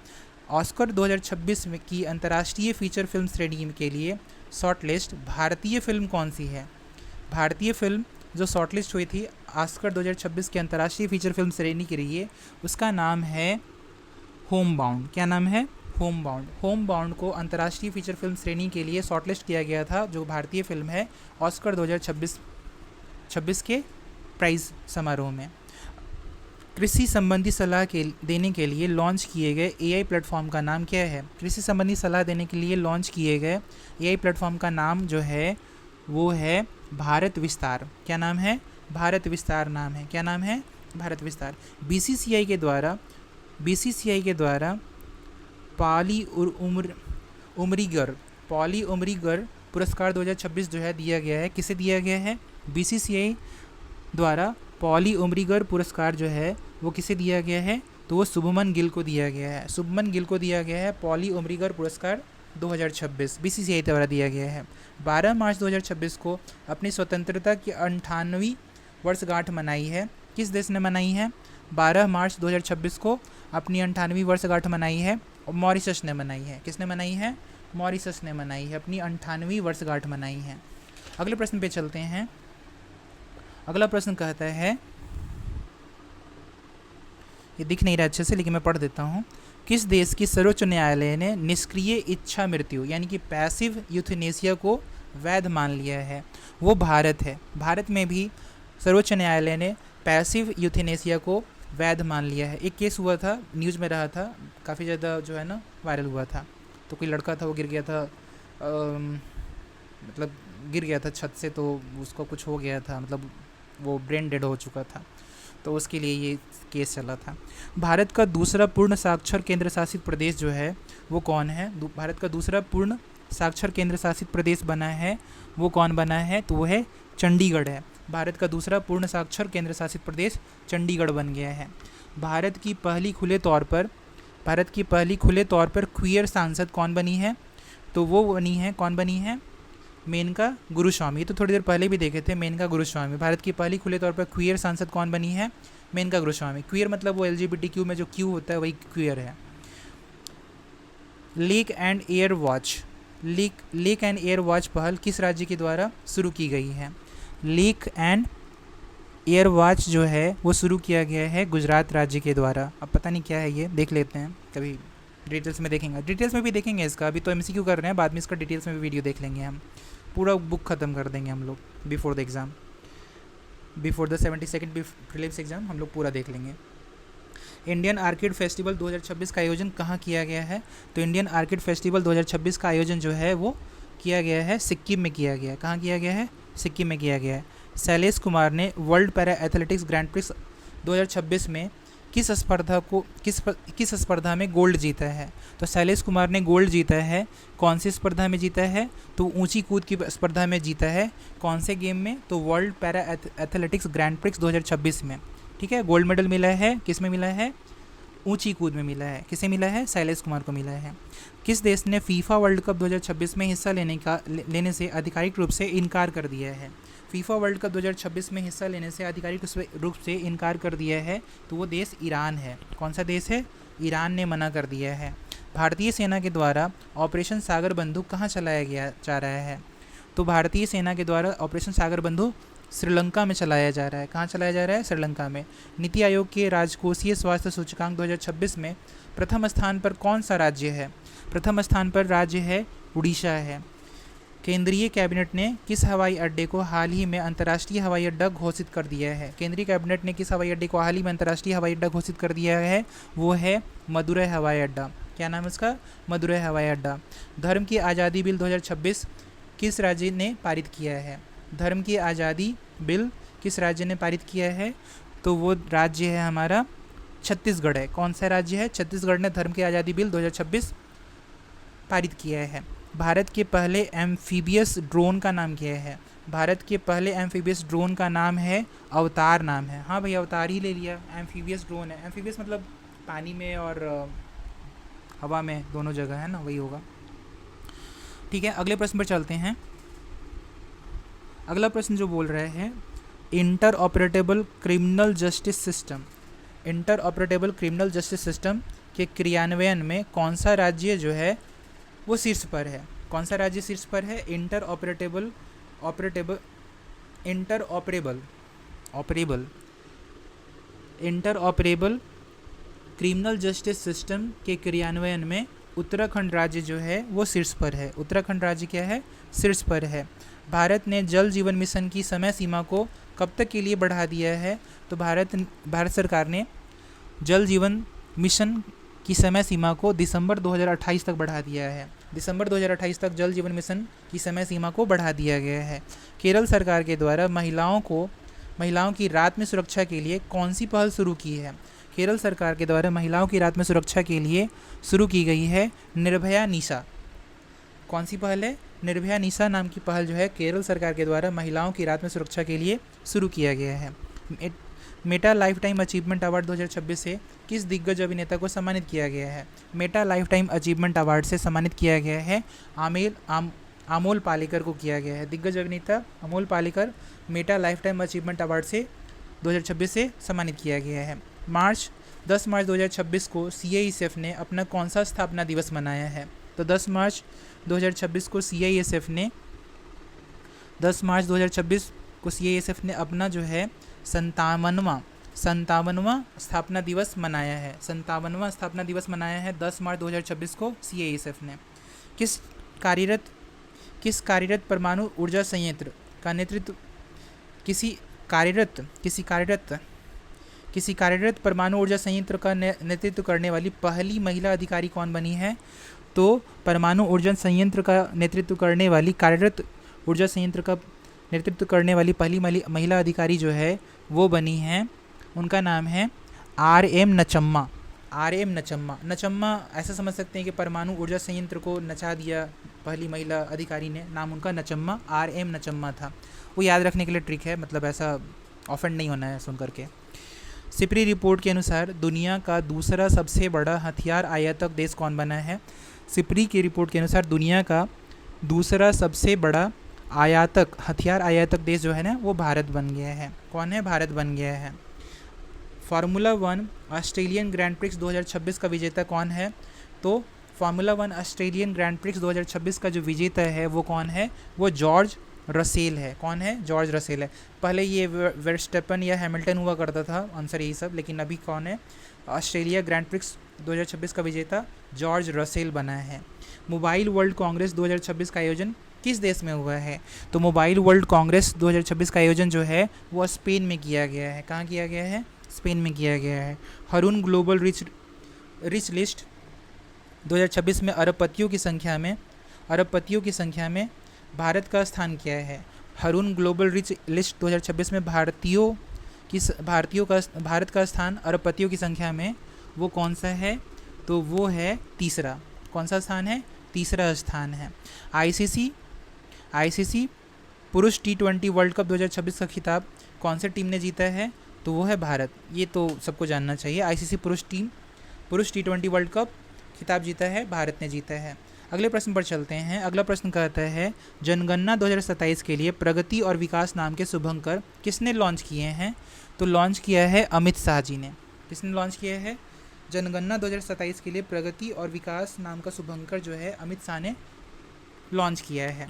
ऑस्कर 2026 में की अंतर्राष्ट्रीय फीचर फिल्म श्रेणी के लिए शॉर्टलिस्ट भारतीय फिल्म कौन सी है? भारतीय फिल्म जो शॉर्टलिस्ट हुई थी ऑस्कर 2026 के अंतर्राष्ट्रीय फीचर फिल्म श्रेणी के लिए, उसका नाम है होम बाउंड। क्या नाम है? Home bound. होम बाउंड को अंतर्राष्ट्रीय फीचर फिल्म श्रेणी के लिए शॉर्टलिस्ट किया गया था, जो भारतीय फिल्म है, ऑस्कर 2026 के प्राइज़ समारोह में। कृषि संबंधी सलाह देने के लिए लॉन्च किए गए एआई प्लेटफॉर्म का नाम क्या है? कृषि संबंधी सलाह देने के लिए लॉन्च किए गए एआई प्लेटफॉर्म का नाम जो है वो है भारत विस्तार। क्या नाम है? भारत विस्तार नाम है। क्या नाम है? भारत विस्तार। बीसीसीआई के द्वारा पॉली उमरीगर पुरस्कार 2026 जो है दिया गया है। किसे दिया गया है? बीसीसीआई द्वारा पॉली उमरीगर पुरस्कार जो है वो किसे दिया गया है? तो वो शुभमन गिल को दिया गया है। शुभमन गिल को दिया गया है पॉली उमरीगर पुरस्कार 2026 बीसीसीआई द्वारा दिया गया है। 12 मार्च 2026 को अपनी स्वतंत्रता की 98वीं वर्षगांठ मनाई है। किस देश ने मनाई है? 12 मार्च 2026 को अपनी 98वीं वर्षगांठ मनाई है और मॉरिशस ने मनाई है। किसने मनाई है? मॉरिशस ने मनाई है, अपनी 98वीं वर्षगांठ मनाई है। अगले प्रश्न पे चलते हैं। अगला प्रश्न कहता है, ये दिख नहीं रहा अच्छे से लेकिन मैं पढ़ देता हूँ। किस देश की सर्वोच्च न्यायालय ने निष्क्रिय इच्छा मृत्यु यानी कि पैसिव यूथेनेसिया को वैध मान लिया है? वो भारत है। भारत में भी सर्वोच्च न्यायालय ने पैसिव यूथेनेसिया को वैध मान लिया है। एक केस हुआ था, न्यूज़ में रहा था, काफ़ी ज़्यादा जो है ना वायरल हुआ था। तो कोई लड़का था, वो गिर गया था, मतलब गिर गया था छत से, तो उसको कुछ हो गया था, मतलब वो ब्रेन डेड हो चुका था, तो उसके लिए ये केस चला था। भारत का दूसरा पूर्ण साक्षर केंद्र शासित प्रदेश जो है वो कौन है? भारत का दूसरा पूर्ण साक्षर केंद्र शासित प्रदेश बना है, वो कौन बना है? तो वो है चंडीगढ़ है। भारत का दूसरा पूर्ण साक्षर केंद्र शासित प्रदेश चंडीगढ़ बन गया है। भारत की पहली खुले तौर पर क्वियर सांसद कौन बनी है? तो वो बनी है, कौन बनी है? मेनका गुरुस्वामी। ये तो थोड़ी देर पहले भी देखे थे, मेनका गुरुस्वामी। भारत की पहली खुले तौर पर क्वियर सांसद कौन बनी है? मेनका गुरुस्वामी। क्वियर मतलब वो LGBT में जो क्यू होता है वही क्वियर है। लेक एंड एयर वॉच पहल किस राज्य के द्वारा शुरू की गई है? लेक एंड एयर वॉच जो है वो शुरू किया गया है गुजरात राज्य के द्वारा। अब पता नहीं क्या है, ये देख लेते हैं, कभी डिटेल्स में भी देखेंगे इसका। अभी तो MCQ कर रहे हैं, बाद में इसका डिटेल्स में भी वीडियो देख लेंगे हम। पूरा बुक ख़त्म कर देंगे हम लोग before the 72nd prelims exam हम लोग पूरा देख लेंगे। इंडियन आर्किड फेस्टिवल 2026 का आयोजन कहाँ किया गया है? तो इंडियन आर्किड फेस्टिवल 2026 का आयोजन जो है वो किया गया है सिक्किम में किया गया है। कहाँ किया गया है? सिक्किम में किया गया है। शैलेश कुमार ने world para athletics grand prix 2026 में किस स्पर्धा में गोल्ड जीता है? तो शैलेश कुमार ने गोल्ड जीता है। कौन सी स्पर्धा में जीता है? तो ऊंची कूद की स्पर्धा में जीता है। कौन से गेम में? तो world para athletics grand prix 2026 में। ठीक है, गोल्ड मेडल मिला है। किस में मिला है? ऊंची कूद में मिला है। किसे मिला है? शैलेश कुमार को मिला है। किस देश ने फीफा वर्ल्ड कप 2026 में हिस्सा लेने से आधिकारिक रूप से इनकार कर दिया है? फीफा वर्ल्ड कप 2026 में हिस्सा लेने से आधिकारिक रूप से इनकार कर दिया है, तो वो देश ईरान है। कौन सा देश है? ईरान ने मना कर दिया है। भारतीय सेना के द्वारा ऑपरेशन सागर बंधु कहाँ चलाया जा रहा है? तो भारतीय सेना के द्वारा ऑपरेशन सागर बंधु श्रीलंका में चलाया जा रहा है। कहाँ चलाया जा रहा है? श्रीलंका में। नीति आयोग के राजकोषीय स्वास्थ्य सूचकांक 2026 में प्रथम स्थान पर कौन सा राज्य है? प्रथम स्थान पर राज्य है उड़ीसा है। केंद्रीय कैबिनेट ने किस हवाई अड्डे को हाल ही में अंतर्राष्ट्रीय हवाई अड्डा घोषित कर दिया है? केंद्रीय कैबिनेट ने किस हवाई अड्डे को हाल ही में अंतर्राष्ट्रीय हवाई अड्डा घोषित कर दिया है? वो है मदुरै हवाई अड्डा। क्या नाम है उसका? मदुरै हवाई अड्डा। धर्म की आज़ादी बिल 2026 किस राज्य ने पारित किया है? धर्म की आज़ादी बिल किस राज्य ने पारित किया है? तो वो राज्य है हमारा छत्तीसगढ़ है। कौन सा राज्य है? छत्तीसगढ़ ने धर्म की आज़ादी बिल 2026 पारित किया है। भारत के पहले एम्फीबियस ड्रोन का नाम क्या है? भारत के पहले एम्फीबियस ड्रोन का नाम है अवतार नाम है। हाँ भाई, अवतार ही ले लिया। एम्फीबियस ड्रोन है। एम्फीबियस मतलब पानी में और हवा में दोनों जगह है ना, वही होगा। ठीक है, अगले प्रश्न पर चलते हैं। अगला प्रश्न जो बोल रहा है, inter operable criminal justice system, inter operable criminal justice system के क्रियान्वयन में कौन सा राज्य जो है वो शीर्ष पर है? कौन सा राज्य शीर्ष पर है? Inter operable criminal justice system के क्रियान्वयन में उत्तराखंड राज्य जो है वो शीर्ष पर है। उत्तराखंड राज्य क्या है? शीर्ष पर है। भारत ने जल जीवन मिशन की समय सीमा को कब तक के लिए बढ़ा दिया है? तो भारत सरकार ने जल जीवन मिशन की समय सीमा को दिसंबर 2028 तक बढ़ा दिया है। दिसंबर 2028 तक जल जीवन मिशन की समय सीमा को बढ़ा दिया गया है। केरल सरकार के द्वारा महिलाओं की रात में सुरक्षा के लिए कौन सी पहल शुरू की है? केरल सरकार के द्वारा महिलाओं की रात में सुरक्षा के लिए शुरू की गई है निर्भया निशा। कौन सी पहल है? निर्भया निशा नाम की पहल जो है केरल सरकार के द्वारा महिलाओं की रात में सुरक्षा के लिए शुरू किया गया है। Meta life time achievement award 2026 से किस दिग्गज अभिनेता को सम्मानित किया गया है? Meta life time achievement award से सम्मानित किया गया है अमोल पालेकर को किया गया है। दिग्गज अभिनेता Amol Palekar Meta life time achievement award से 2026 से सम्मानित किया गया है। 10 मार्च 2026 को CISF ने अपना कौन सा स्थापना दिवस मनाया है? तो 10 मार्च 2026 को CISF ने अपना जो है 57वां स्थापना दिवस मनाया है। 57वां स्थापना दिवस मनाया है 10 मार्च 2026 को CISF ने। किस कार्यरत परमाणु ऊर्जा संयंत्र का नेतृत्व किसी कार्यरत परमाणु ऊर्जा संयंत्र का नेतृत्व करने वाली पहली महिला अधिकारी कौन बनी है? तो परमाणु ऊर्जा संयंत्र का नेतृत्व करने वाली कार्यरत ऊर्जा संयंत्र का नेतृत्व करने वाली पहली महिला अधिकारी जो है वो बनी है, उनका नाम है RM नचम्मा। नचम्मा ऐसा समझ सकते हैं कि परमाणु ऊर्जा संयंत्र को नचा दिया पहली महिला अधिकारी ने, नाम उनका नचम्मा RM नचम्मा था। वो याद रखने के लिए ट्रिक है, मतलब ऐसा ऑफेंड नहीं होना है सुन करके। सिपरी रिपोर्ट के अनुसार दुनिया का दूसरा सबसे बड़ा हथियार आयातक देश कौन बना है? सिपरी की रिपोर्ट के अनुसार दुनिया का दूसरा सबसे बड़ा हथियार आयातक देश जो है ना वो भारत बन गया है। कौन है? भारत बन गया है। फार्मूला 1 ऑस्ट्रेलियन ग्रैंड प्रिक्स 2026 का विजेता कौन है? तो फार्मूला 1 ऑस्ट्रेलियन ग्रैंड प्रिक्स 2026 का जो विजेता है वो कौन है? वो जॉर्ज रसेल है। कौन है? जॉर्ज रसेल है। पहले ये वर्स्टेपन या हैमिल्टन हुआ करता था, आंसर यही सब, लेकिन अभी कौन है? ऑस्ट्रेलिया ग्रैंड प्रिक्स 2026 का विजेता जॉर्ज रसेल बना है। मोबाइल वर्ल्ड कांग्रेस 2026 का आयोजन किस देश में हुआ है? तो मोबाइल वर्ल्ड कांग्रेस 2026 का आयोजन जो है वो स्पेन में किया गया है। कहाँ किया गया है? स्पेन में किया गया है। हरून ग्लोबल रिच लिस्ट 2026 में अरबपतियों की संख्या में भारत का स्थान क्या है? हरून ग्लोबल रिच लिस्ट 2026 में भारत का स्थान अरबपतियों की संख्या में वो कौन सा है? तो वो है तीसरा। कौन सा स्थान है? तीसरा स्थान है। आईसीसी पुरुष T20 वर्ल्ड कप 2026 का खिताब कौन से टीम ने जीता है? तो वो है भारत। ये तो सबको जानना चाहिए। आईसीसी पुरुष T20 वर्ल्ड कप खिताब जीता है, भारत ने जीता है। अगले प्रश्न पर चलते हैं। अगला प्रश्न कहता है जनगणना 2027 के लिए प्रगति और विकास नाम के शुभंकर किसने लॉन्च किए हैं? तो लॉन्च किया है अमित शाह जी ने। किसने लॉन्च किया है? जनगणना 2027 के लिए प्रगति और विकास नाम का शुभंकर जो है अमित शाह ने लॉन्च किया है।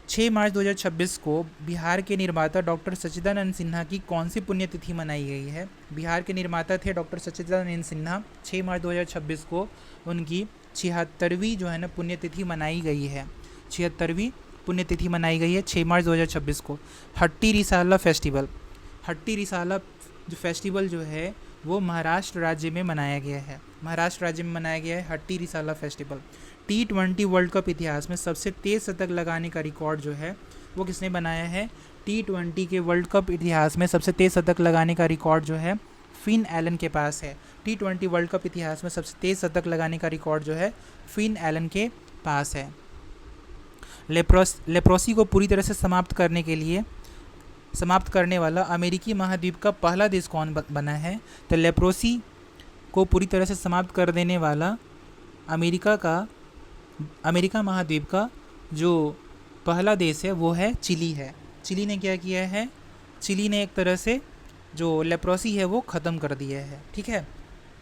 6 मार्च 2026 को बिहार के निर्माता डॉक्टर सच्चिदानंद सिन्हा की कौन सी पुण्यतिथि मनाई गई है? बिहार के निर्माता थे डॉक्टर सच्चिदानंद सिन्हा। 6 मार्च 2026 को उनकी 76वीं जो है ना पुण्यतिथि मनाई गई है। 76वीं पुण्यतिथि मनाई गई है 6 मार्च 2026 को। हट्टी रिसाला फेस्टिवल, हट्टी रिसाला जो फेस्टिवल जो है वो महाराष्ट्र राज्य में मनाया गया है। महाराष्ट्र राज्य में मनाया गया है हट्टी रिसाला फेस्टिवल। T20 वर्ल्ड कप इतिहास में सबसे तेज़ शतक लगाने का रिकॉर्ड जो है वो किसने बनाया है? T20 के वर्ल्ड कप इतिहास में सबसे तेज़ शतक लगाने का रिकॉर्ड जो है फिन एलन के पास है। T20 वर्ल्ड कप इतिहास में सबसे तेज़ शतक लगाने का रिकॉर्ड जो है फिन एलन के पास है। लेप्रोसी को पूरी तरह से समाप्त करने वाला अमेरिकी महाद्वीप का पहला देश कौन बना है? तो लेप्रोसी को पूरी तरह से समाप्त कर देने वाला अमेरिका महाद्वीप का जो पहला देश है वो है चिली है। चिली ने क्या किया है? चिली ने एक तरह से जो लेप्रोसी है वो ख़त्म कर दिया है। ठीक है,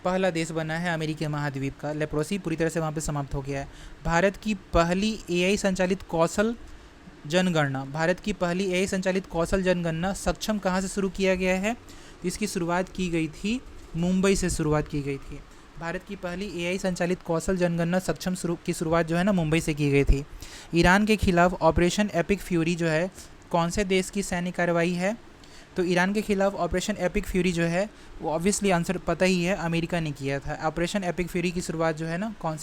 पहला देश बना है अमेरिकी महाद्वीप का। लेप्रोसी पूरी तरह से वहाँ पे समाप्त हो गया है। भारत की पहली AI संचालित कौशल जनगणना, भारत की पहली AI संचालित कौशल जनगणना सक्षम कहाँ से शुरू किया गया है? इसकी शुरुआत की गई थी मुंबई से शुरुआत की गई थी। भारत की पहली AI संचालित कौशल जनगणना सक्षम की शुरुआत जो है ना मुंबई से की गई थी। ईरान के खिलाफ ऑपरेशन एपिक फ्यूरी जो है कौन से देश की सैन्य कार्रवाई है? तो ईरान के खिलाफ ऑपरेशन एपिक फ्यूरी जो है वो ऑब्वियसली आंसर पता ही है, अमेरिका ने किया था। ऑपरेशन एपिक फ्यूरी की शुरुआत जो है ना कौन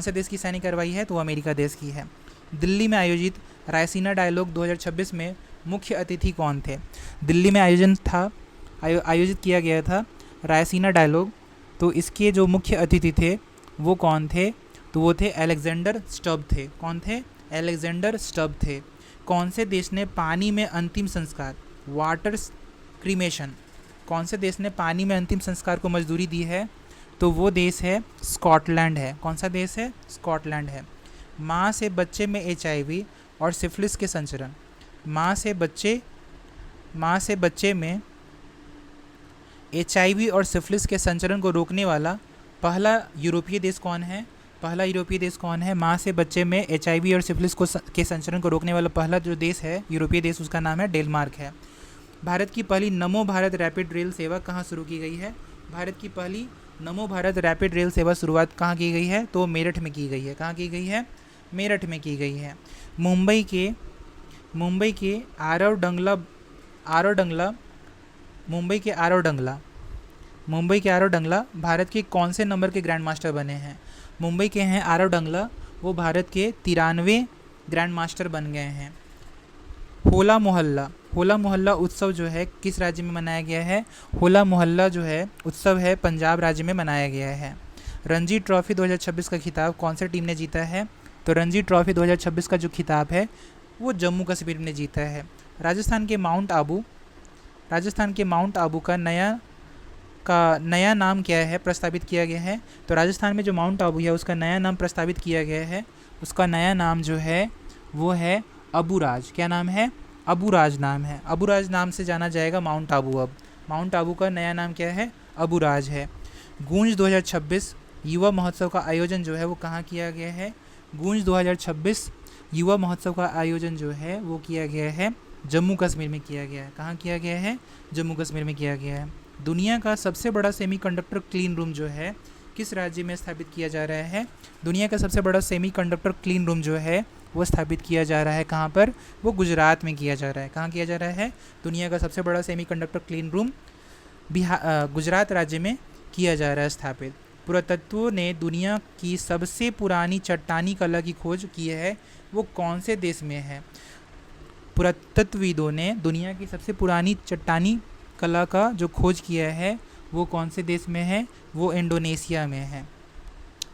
से देश की सैन्य कार्रवाई है? तो वो अमेरिका देश की है। दिल्ली में आयोजित रायसीना डायलॉग 2026 में मुख्य अतिथि कौन थे? दिल्ली में आयोजित किया गया था रायसीना डायलॉग, तो इसके जो मुख्य अतिथि थे वो कौन थे? तो वो थे अलेक्जेंडर स्टब थे। कौन थे? अलेक्जेंडर स्टब थे। कौन से देश ने पानी में अंतिम संस्कार वाटर क्रीमेशन, कौन से देश ने पानी में अंतिम संस्कार को मंजूरी दी है? तो वो देश है स्कॉटलैंड है। कौन सा देश है? स्कॉटलैंड है। माँ से बच्चे में HIV और सिफिलिस के संचरण, माँ से बच्चे में HIV और सिफिलिस के संचरण को रोकने वाला पहला यूरोपीय देश कौन है? पहला यूरोपीय देश कौन है? माँ से बच्चे में HIV और सिफिलिस के संचरण को रोकने वाला पहला जो देश है यूरोपीय देश, उसका नाम है डेनमार्क है। भारत की पहली नमो भारत रैपिड रेल सेवा कहाँ शुरू की गई है? भारत की पहली नमो भारत रैपिड रेल सेवा शुरुआत कहाँ की गई है? तो मेरठ में की गई है। कहाँ की गई है? मेरठ में की गई है। मुंबई के आरव डंगला भारत के कौन से नंबर के ग्रैंड मास्टर बने हैं? मुंबई के हैं आरव डंगला, वो भारत के 93वें ग्रैंड मास्टर बन गए हैं। होला मोहल्ला उत्सव जो है किस राज्य में मनाया गया है? होला मोहल्ला जो है उत्सव है पंजाब राज्य में मनाया गया है। रणजी ट्रॉफी 2026 का खिताब कौन से टीम ने जीता है? तो रणजी ट्रॉफी 2026 का जो खिताब है वो जम्मू कश्मीर ने जीता है। राजस्थान के माउंट आबू का नया नाम क्या है प्रस्तावित किया गया है? तो राजस्थान में जो माउंट आबू है उसका नया नाम प्रस्तावित किया गया है। उसका नया नाम जो है वो है अबूराज। क्या नाम है? अबूराज नाम है। अबूराज नाम से जाना जाएगा माउंट आबू। अब माउंट आबू का नया नाम क्या है? अबूराज है। गूंज 2026 युवा महोत्सव का आयोजन जो है वो कहाँ किया गया है? गूंज 2026 युवा महोत्सव का आयोजन जो है वो किया गया है जम्मू कश्मीर में किया गया है। कहाँ किया गया है? जम्मू कश्मीर में किया गया है। दुनिया का सबसे बड़ा सेमीकंडक्टर क्लीन रूम जो है किस राज्य में स्थापित किया जा रहा है? दुनिया का सबसे बड़ा सेमीकंडक्टर क्लीन रूम जो है वो स्थापित किया जा रहा है कहाँ पर? वो गुजरात में किया जा रहा है। कहाँ किया जा रहा है? दुनिया का सबसे बड़ा सेमीकंडक्टर क्लीन रूम गुजरात राज्य में किया जा रहा है स्थापित। पुरातत्व ने दुनिया की सबसे पुरानी चट्टानी कला की खोज की है, वो कौन से देश में है? पुरातत्वविदों ने दुनिया की सबसे पुरानी चट्टानी कला का जो खोज किया है वो कौन से देश में है? वो इंडोनेशिया में है।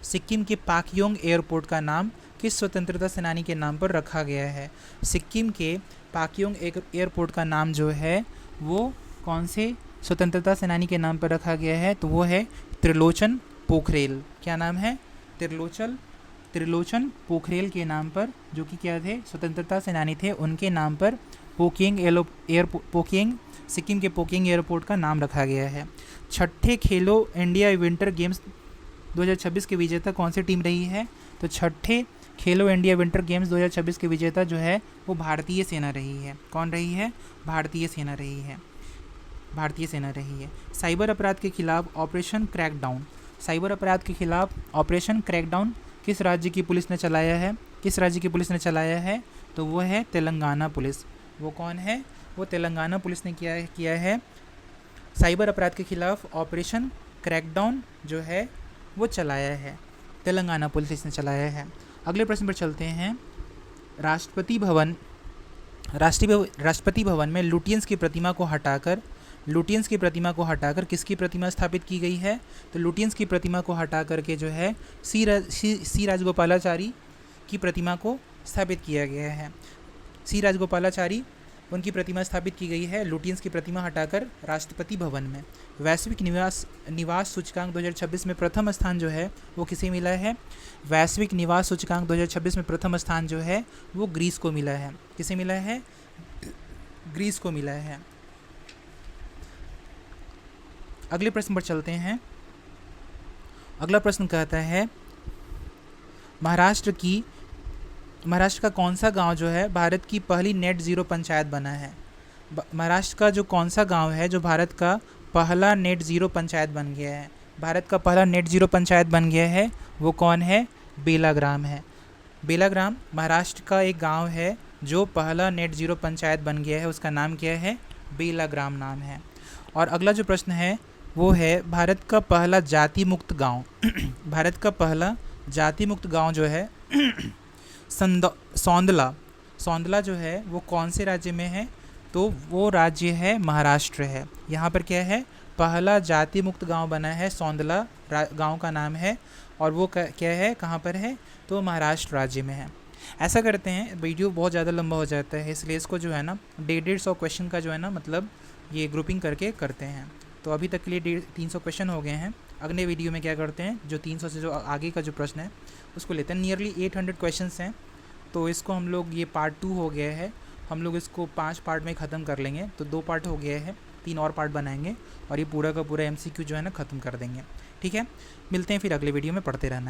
सिक्किम के पाक्योंग एयरपोर्ट का नाम किस स्वतंत्रता सेनानी के नाम पर रखा गया है? सिक्किम के पाक्योंग एयरपोर्ट का नाम जो है वो कौन से स्वतंत्रता सेनानी के नाम पर रखा गया है? तो वो है त्रिलोचन पोखरेल। क्या नाम है? त्रिलोचन पोखरेल के नाम पर, जो कि क्या थे, स्वतंत्रता सेनानी थे, उनके नाम पर पोकिंग सिक्किम के पोकिंग एयरपोर्ट का नाम रखा गया है। छठे खेलो इंडिया विंटर गेम्स 2026 के विजेता कौन सी टीम रही है? तो छठे खेलो इंडिया विंटर गेम्स 2026 के विजेता जो है वो भारतीय सेना रही है। कौन रही है? भारतीय सेना रही है। भारतीय सेना रही है। साइबर अपराध के खिलाफ ऑपरेशन क्रैकडाउन, साइबर अपराध के खिलाफ ऑपरेशन क्रैकडाउन किस राज्य की पुलिस ने चलाया है? किस राज्य की पुलिस ने चलाया है? तो वो है तेलंगाना पुलिस। वो कौन है? वो तेलंगाना पुलिस ने किया है। साइबर अपराध के खिलाफ ऑपरेशन क्रैकडाउन जो है वो चलाया है, तेलंगाना पुलिस ने चलाया है। अगले प्रश्न पर चलते हैं। राष्ट्रपति भवन में लुटियंस की प्रतिमा को हटाकर किसकी प्रतिमा स्थापित की गई है? तो लुटियंस की प्रतिमा को हटा करके जो है सी राजगोपालाचारी की प्रतिमा को स्थापित किया गया है। सी राजगोपालाचारी उनकी प्रतिमा स्थापित की गई है लुटियंस की प्रतिमा हटाकर राष्ट्रपति भवन में। वैश्विक निवास सूचकांक 2026 में प्रथम स्थान जो है वो किसे मिला है? वैश्विक निवास सूचकांक 2026 में प्रथम स्थान जो है वो ग्रीस को मिला है। किसे मिला है? ग्रीस को मिला है। अगले प्रश्न पर चलते हैं। अगला प्रश्न कहता है महाराष्ट्र का कौन सा गांव जो है भारत की पहली नेट ज़ीरो पंचायत बना है? महाराष्ट्र का जो कौन सा गांव है जो भारत का पहला नेट ज़ीरो पंचायत बन गया है? भारत का पहला नेट ज़ीरो पंचायत बन गया है, वो कौन है? बेलाग्राम है। बेलाग्राम महाराष्ट्र का एक गांव है जो पहला नेट ज़ीरो पंचायत बन गया है, उसका नाम क्या है? बेलाग्राम नाम है। और अगला जो प्रश्न है वो है भारत का पहला जाति मुक्त गाँव भारत का पहला जाति मुक्त गाँव जो है सौंदला जो है वो कौन से राज्य में है? तो वो राज्य है महाराष्ट्र है। यहाँ पर क्या है? पहला जाति मुक्त गांव बना है, सौंदला गांव का नाम है, और वो क्या है, कहाँ पर है? तो महाराष्ट्र राज्य में है। ऐसा करते हैं, वीडियो बहुत ज़्यादा लंबा हो जाता है इसलिए इसको जो है ना 150 क्वेश्चन का जो है ना मतलब ये ग्रुपिंग करके करते हैं। तो अभी तक के लिए 300 क्वेश्चन हो गए हैं। अगले वीडियो में क्या करते हैं, जो 300 से जो आगे का जो प्रश्न है उसको लेते हैं। नियरली 800 क्वेश्चंस हैं, तो इसको हम लोग, ये पार्ट 2 हो गया है, हम लोग इसको 5 पार्ट में ख़त्म कर लेंगे। तो 2 पार्ट हो गया है, 3 और पार्ट बनाएंगे और ये पूरा का पूरा MCQ जो है ना ख़त्म कर देंगे। ठीक है, मिलते हैं फिर अगले वीडियो में, पढ़ते रहना है।